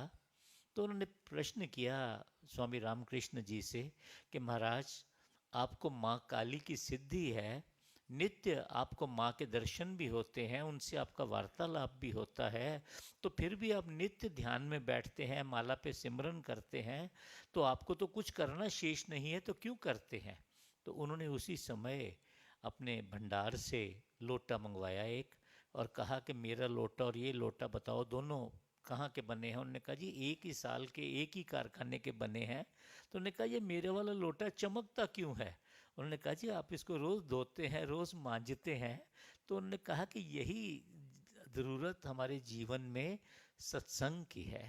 तो उन्होंने प्रश्न किया स्वामी रामकृष्ण जी से कि महाराज, आपको माँ काली की सिद्धि है, नित्य आपको माँ के दर्शन भी होते हैं, उनसे आपका वार्तालाप भी होता है, तो फिर भी आप नित्य ध्यान में बैठते हैं, माला पे सिमरन करते हैं, तो आपको तो कुछ करना शेष नहीं है, तो क्यों करते हैं? तो उन्होंने उसी समय अपने भंडार से लोटा मंगवाया एक, और कहा कि मेरा लोटा और ये लोटा बताओ दोनों कहाँ के बने हैं? उन्होंने कहा जी एक ही साल के, एक ही कारखाने के बने हैं। तो उन्होंने कहा ये मेरे वाला लोटा चमकता क्यों है? उन्होंने कहा जी आप इसको रोज़ धोते हैं, रोज़ मांजते हैं। तो उन्होंने कहा कि यही ज़रूरत हमारे जीवन में सत्संग की है।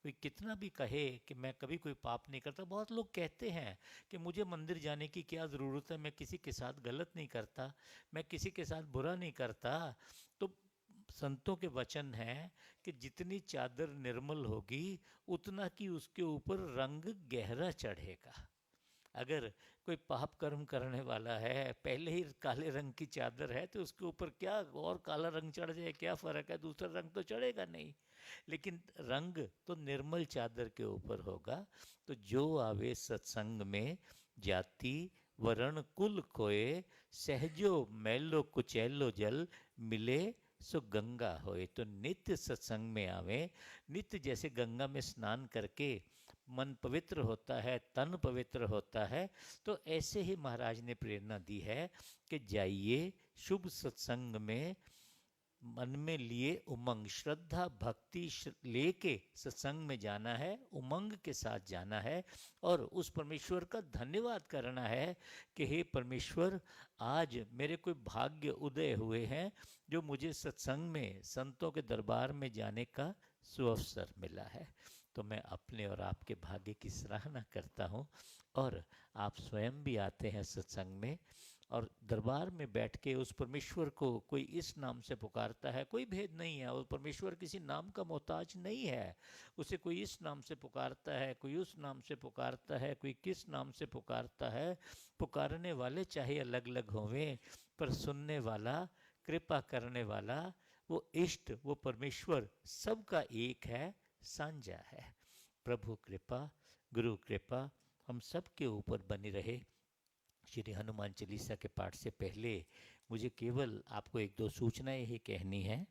कोई कितना भी कहे कि मैं कभी कोई पाप नहीं करता, बहुत लोग कहते हैं कि मुझे मंदिर जाने की क्या ज़रूरत है, मैं किसी के साथ गलत नहीं करता, मैं किसी के साथ बुरा नहीं करता। तो संतों के वचन हैं कि जितनी चादर निर्मल होगी उतना कि उसके ऊपर रंग गहरा चढ़ेगा। अगर कोई पाप कर्म करने वाला है, पहले ही काले रंग की चादर है, तो उसके ऊपर क्या और काला रंग चढ़ जाए, क्या फ़र्क है? दूसरा रंग तो चढ़ेगा नहीं, लेकिन रंग तो निर्मल चादर के ऊपर होगा। तो जो आवे सत्संग में, जाति वरण कुल खोए, सहजो मैलो कुचैलो जल, मिले सो गंगा होए। तो नित्य सत्संग में आवे, नित्य जैसे गंगा में स्नान करके मन पवित्र होता है, तन पवित्र होता है, तो ऐसे ही महाराज ने प्रेरणा दी है कि जाइए शुभ सत्संग में, मन में लिए उमंग, श्रद्धा भक्ति लेके सत्संग में जाना है, उमंग के साथ जाना है, और उस परमेश्वर का धन्यवाद करना है कि हे परमेश्वर, आज मेरे कोई भाग्य उदय हुए हैं जो मुझे सत्संग में, संतों के दरबार में जाने का सुअवसर मिला है। तो मैं अपने और आपके भाग्य की सराहना करता हूँ। और आप स्वयं भी आते हैं सत्संग में, और दरबार में बैठ के उस परमेश्वर को कोई इस नाम से पुकारता है, कोई भेद नहीं है, और परमेश्वर किसी नाम का मोहताज नहीं है। उसे कोई इस नाम से पुकारता है, कोई उस नाम से पुकारता है, कोई किस नाम से पुकारता है। पुकारने वाले चाहे अलग अलग होवें, पर सुनने वाला, कृपा करने वाला, वो इष्ट, वो परमेश्वर सबका एक है, साझा है। प्रभु कृपा, गुरु कृपा हम सब के ऊपर बनी रहे। श्री हनुमान चालीसा के पाठ से पहले मुझे केवल आपको एक दो सूचनाएं ही कहनी है।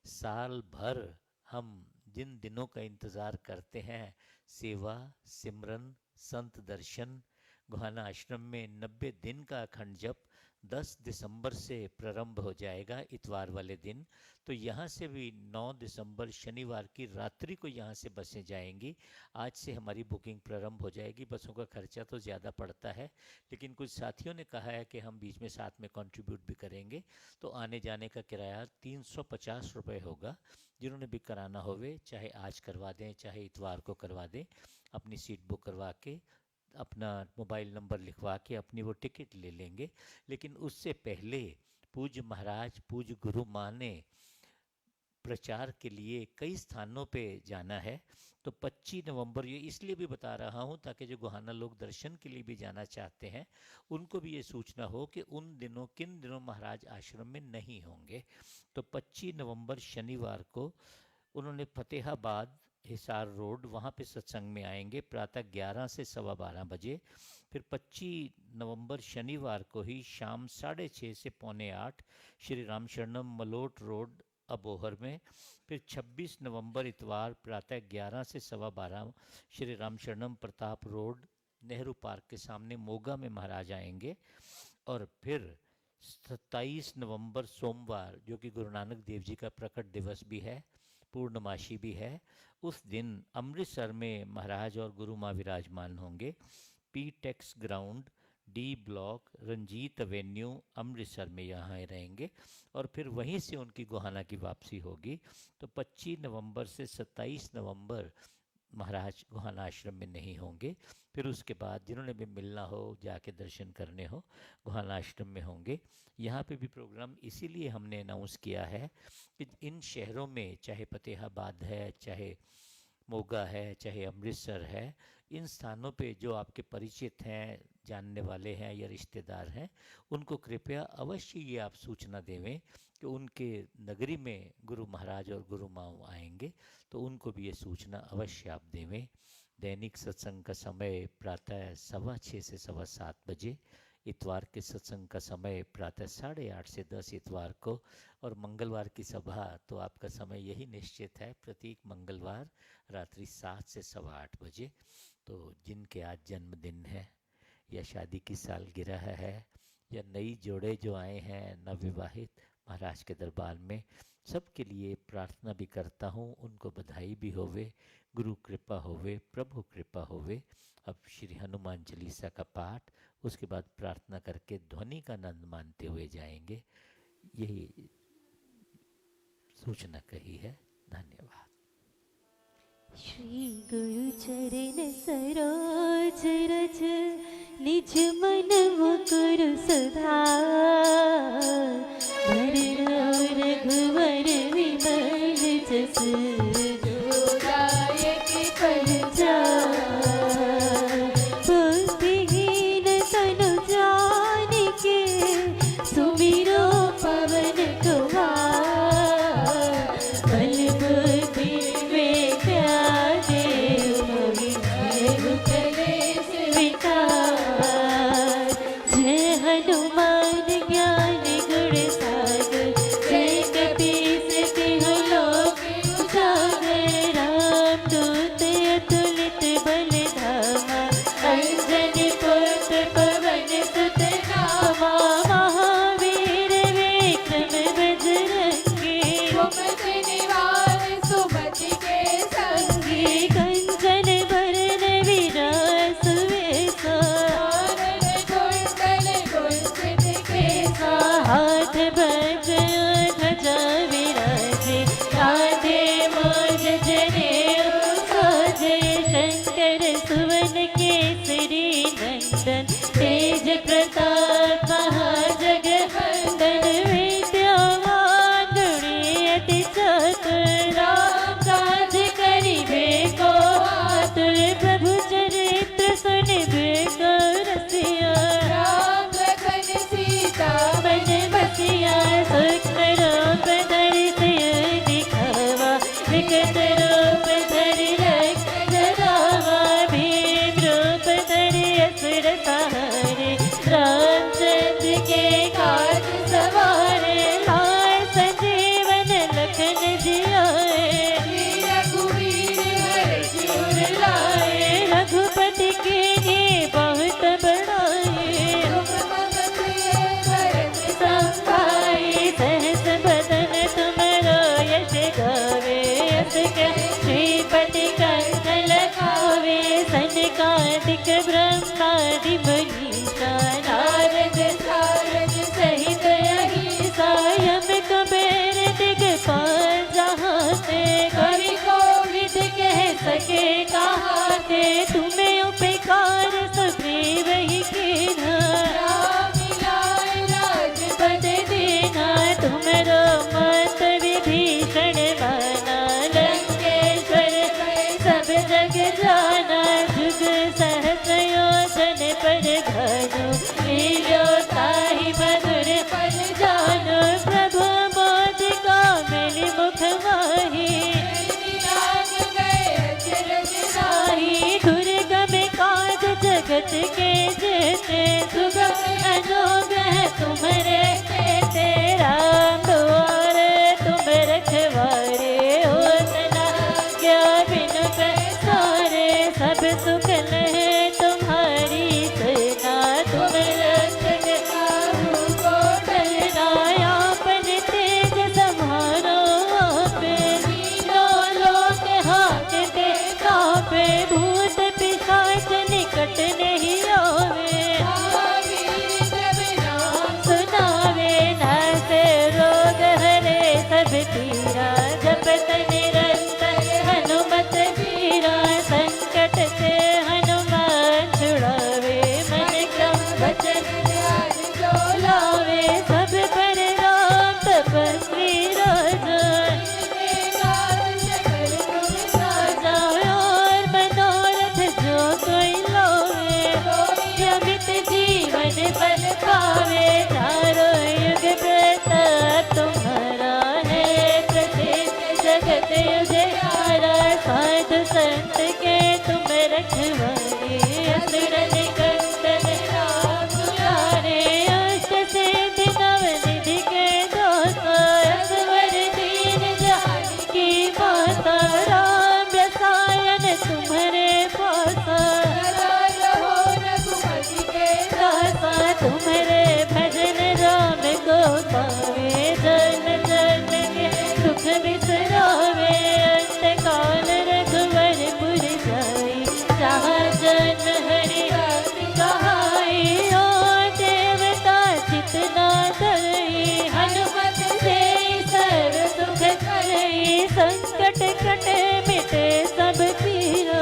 साल भर हम जिन दिनों का इंतज़ार करते हैं, सेवा, सिमरन, संत दर्शन, गोहाना आश्रम में 90 दिन का अखंड जप 10 दिसंबर से प्रारंभ हो जाएगा, इतवार वाले दिन। तो यहाँ से भी 9 दिसंबर शनिवार की रात्रि को यहाँ से बसें जाएंगी। आज से हमारी बुकिंग प्रारंभ हो जाएगी। बसों का खर्चा तो ज़्यादा पड़ता है, लेकिन कुछ साथियों ने कहा है कि हम बीच में साथ में कंट्रीब्यूट भी करेंगे, तो आने जाने का किराया 350 रुपये होगा। जिन्होंने भी कराना होवे, चाहे आज करवा दें, चाहे इतवार को करवा दें, अपनी सीट बुक करवा के, अपना मोबाइल नंबर लिखवा के अपनी वो टिकट ले लेंगे। लेकिन उससे पहले पूज्य महाराज, पूज्य गुरु माँ ने प्रचार के लिए कई स्थानों पे जाना है। तो 25 नवंबर, ये इसलिए भी बता रहा हूँ ताकि जो गोहाना लोग दर्शन के लिए भी जाना चाहते हैं उनको भी ये सूचना हो कि उन दिनों, किन दिनों महाराज आश्रम में नहीं होंगे। तो 25 नवंबर शनिवार को उन्होंने फतेहाबाद हिसार रोड, वहाँ पे सत्संग में आएंगे प्रातः 11 से 12:15 बजे। फिर 25 नवंबर शनिवार को ही शाम 6:30 से 7:45 श्री राम शरणम मलोट रोड अबोहर में। फिर 26 नवंबर इतवार प्रातः 11 से 12:15 श्री राम शरणम प्रताप रोड नेहरू पार्क के सामने मोगा में महाराज आएंगे। और फिर 27 नवंबर सोमवार, जो कि गुरु नानक देव जी का प्रकट दिवस भी है, पूर्णमासी भी है, उस दिन अमृतसर में महाराज और गुरु माँ विराजमान होंगे। पी टेक्स ground, D block, Ranjit avenue, Amritsar में यहाँ रहेंगे। और फिर वहीं से उनकी गोहाना की वापसी होगी। तो 25 नवंबर से 27 नवंबर महाराज गोहाना आश्रम में नहीं होंगे। फिर उसके बाद जिन्होंने भी मिलना हो, जाके दर्शन करने हो, गोहाना आश्रम में होंगे। यहाँ पे भी प्रोग्राम इसीलिए हमने अनाउंस किया है कि इन शहरों में, चाहे फतेहाबाद है, चाहे मोगा है, चाहे अमृतसर है, इन स्थानों पे जो आपके परिचित हैं, जानने वाले हैं या रिश्तेदार हैं, उनको कृपया अवश्य ये आप सूचना देवें कि उनके नगरी में गुरु महाराज और गुरु माँ आएंगे। तो उनको भी ये सूचना अवश्य आप देवें। दैनिक सत्संग का समय प्रातः 6:15 से 7:15 बजे। इतवार के सत्संग का समय प्रातः 8:30 से 10 इतवार को। और मंगलवार की सभा तो आपका समय यही निश्चित है, प्रत्येक मंगलवार रात्रि 7 से 8:15 बजे। तो जिनके आज जन्मदिन है या शादी की सालगिरह है या नई जोड़े जो आए हैं नवविवाहित महाराज के दरबार में, सबके लिए प्रार्थना भी करता हूँ, उनको बधाई भी होवे, गुरु कृपा होवे, प्रभु कृपा होवे। अब श्री हनुमान चालीसा का पाठ, उसके बाद प्रार्थना करके ध्वनि का आनंद मानते हुए जाएंगे। यही सूचना कही है। धन्यवाद। श्री गुरु चरण सरोज रज निज मन मुकुर सुधार। भरनाम रघुवर विमल जस जोदायक फलचार। बुद्धिहीन तनु जानिके सुमिरो पवन कुमार। बल बुद्धि विद्या देव मोहि महु कलेस विकार। जय हनुमान ज्ञान गुण सागर। जय कपीस तिहु लोक उजागर। राम दूत अतुलित बल धामा। अंजनी पुत्र पवन सुत नामा। महावीर विक्रम बजरंगी। सुमति निवार सुमति के संगी। कंचन बरन विरास वेसा। कानन कुंडल कुंचित केसा। हाथ वज्र ध्वजा विराजे। कांधे मूज जनेऊ साजे। शंकर सुवन केसरी नंदन। तेज प्रताप महाजगवंदन। विद्यावान गुणी अति चातुर। राम काज करिबे को आतुर। प्रभु चरित्र सुनिबे को रसिया। राम लखन सीता मन बसिया। सूक्ष्म रूप धरि सिय दिखावा। विकट रूप धरि लंक जरावा। भीम रूप धरि असुर सहारे। रामचंद्र के काज सवारे। लाए संजीवन लखन जियाए। रघुवीर हर शिवर लाए। रघुपति के लिए बहुत बड़ाई। भरत संभाई। सहस बदन तुमरो यश गावे। यश के श्रीपति कंठ लगावे। सनकादिक ब्रह्मादि मुनीसा। नारद सारद सहित अहिसा। यम कुबेर दिगपाल जहाते। कवि कोविद कह सके कहाते। तुम्हें उपकार सुग्रीव ही कीन्हा। राम मिलाए राजपद दीन्हा। तुमरो मत विभीषण माना। लंकेश्वर सब जग जाना। जुग सहस्र योजन पर भानु। लील्यो ताहि मधुर पद जानो। प्रभु मोदिका मिलि मुख माहि। राग गए जगत के जेते सुगम अजोग है तुम्हारे चेते राम दुआरे तुम रखवारे हो तना क्या बिन पैसारे सब सुख लहे तुम्हारी सेना तुम रक्षक काहू को डरना आपन तेज सम्हारो आपे तीनों लोक हांकते कांपे भूत पिशाच निकट नहीं आवे सुनावे नासे रोग हरे सब पीरा जपत निरंतर हनुमत वीरा संकट से हनुमान छुड़ावे मन क्रम वचन ध्यान जो लावे सब पर राम तपस्वी राजा और मनोरथ जो कोई लावे अमित जीवन बल पावे चारों युग प्रताप तुम्हारा है प्रसिद्ध जगत उजियारा साधु संत के तुम रखवारे असुर निकंदन राम दुलारे अष्ट सिद्धि नव निधि के दाता असवर दीन जानकी माता राम रसायन तुम्हारे पासा दासा तुम्हारे भजन राम को पावे जन जन के सुख बिसरावे अंत काल रघुवर पुर जाई जहाँ जन हरि कहाई ओ देवता चितना धरई हनुमत से सर्व सुख करई संकट कटे मिटे सब पीरा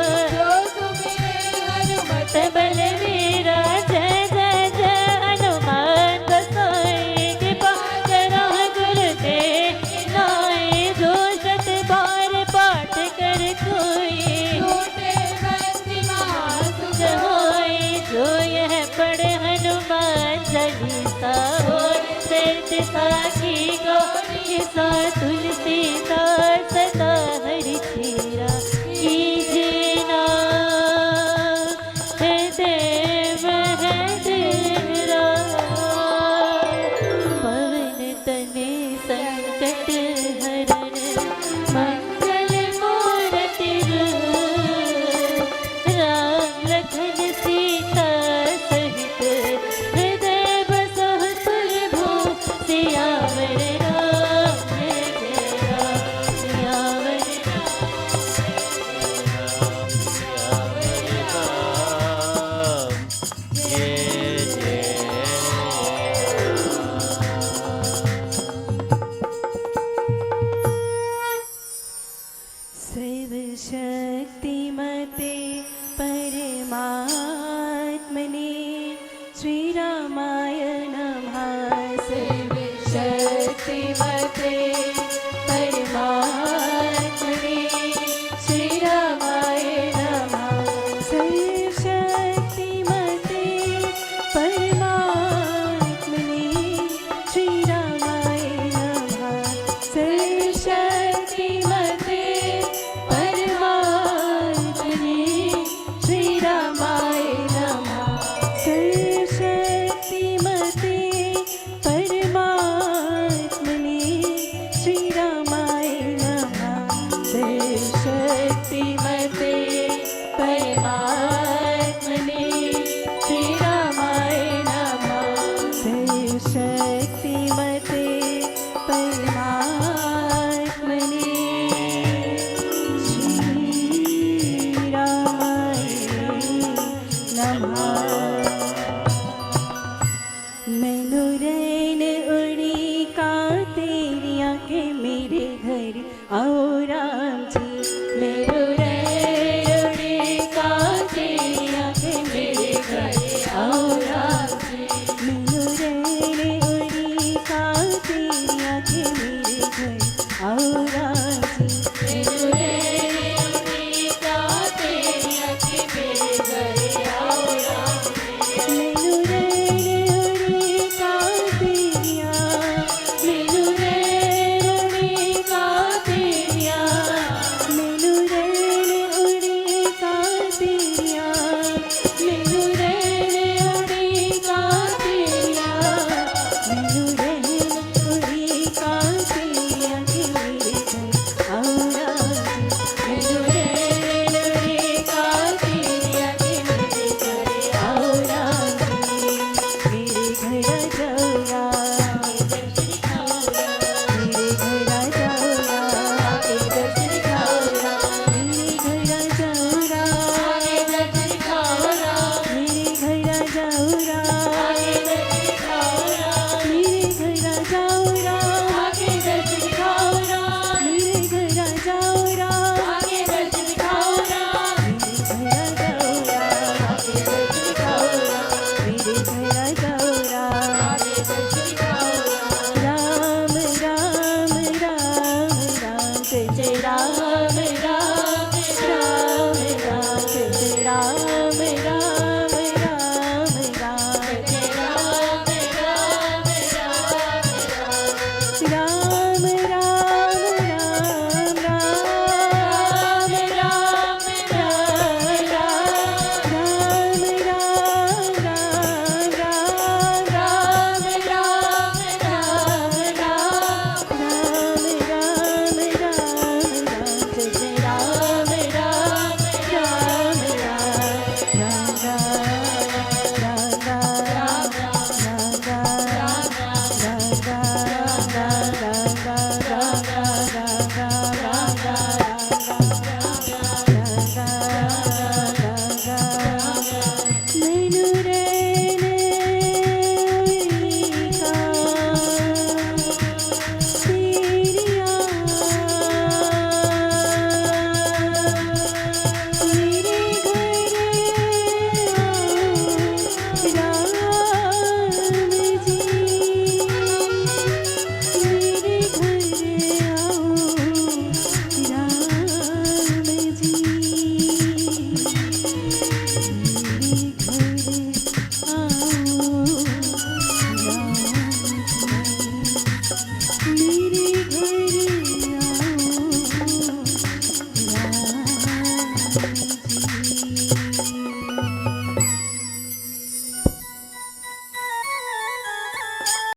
हनुमत बलवीरा जय जय जय हनुमान गोसाई कृपा करो गुरुदेव नाई जो शत बार पाठ कर कोई होई जो यह पढ़े हनुमान चालीसा हो सिर साखी गौरी सा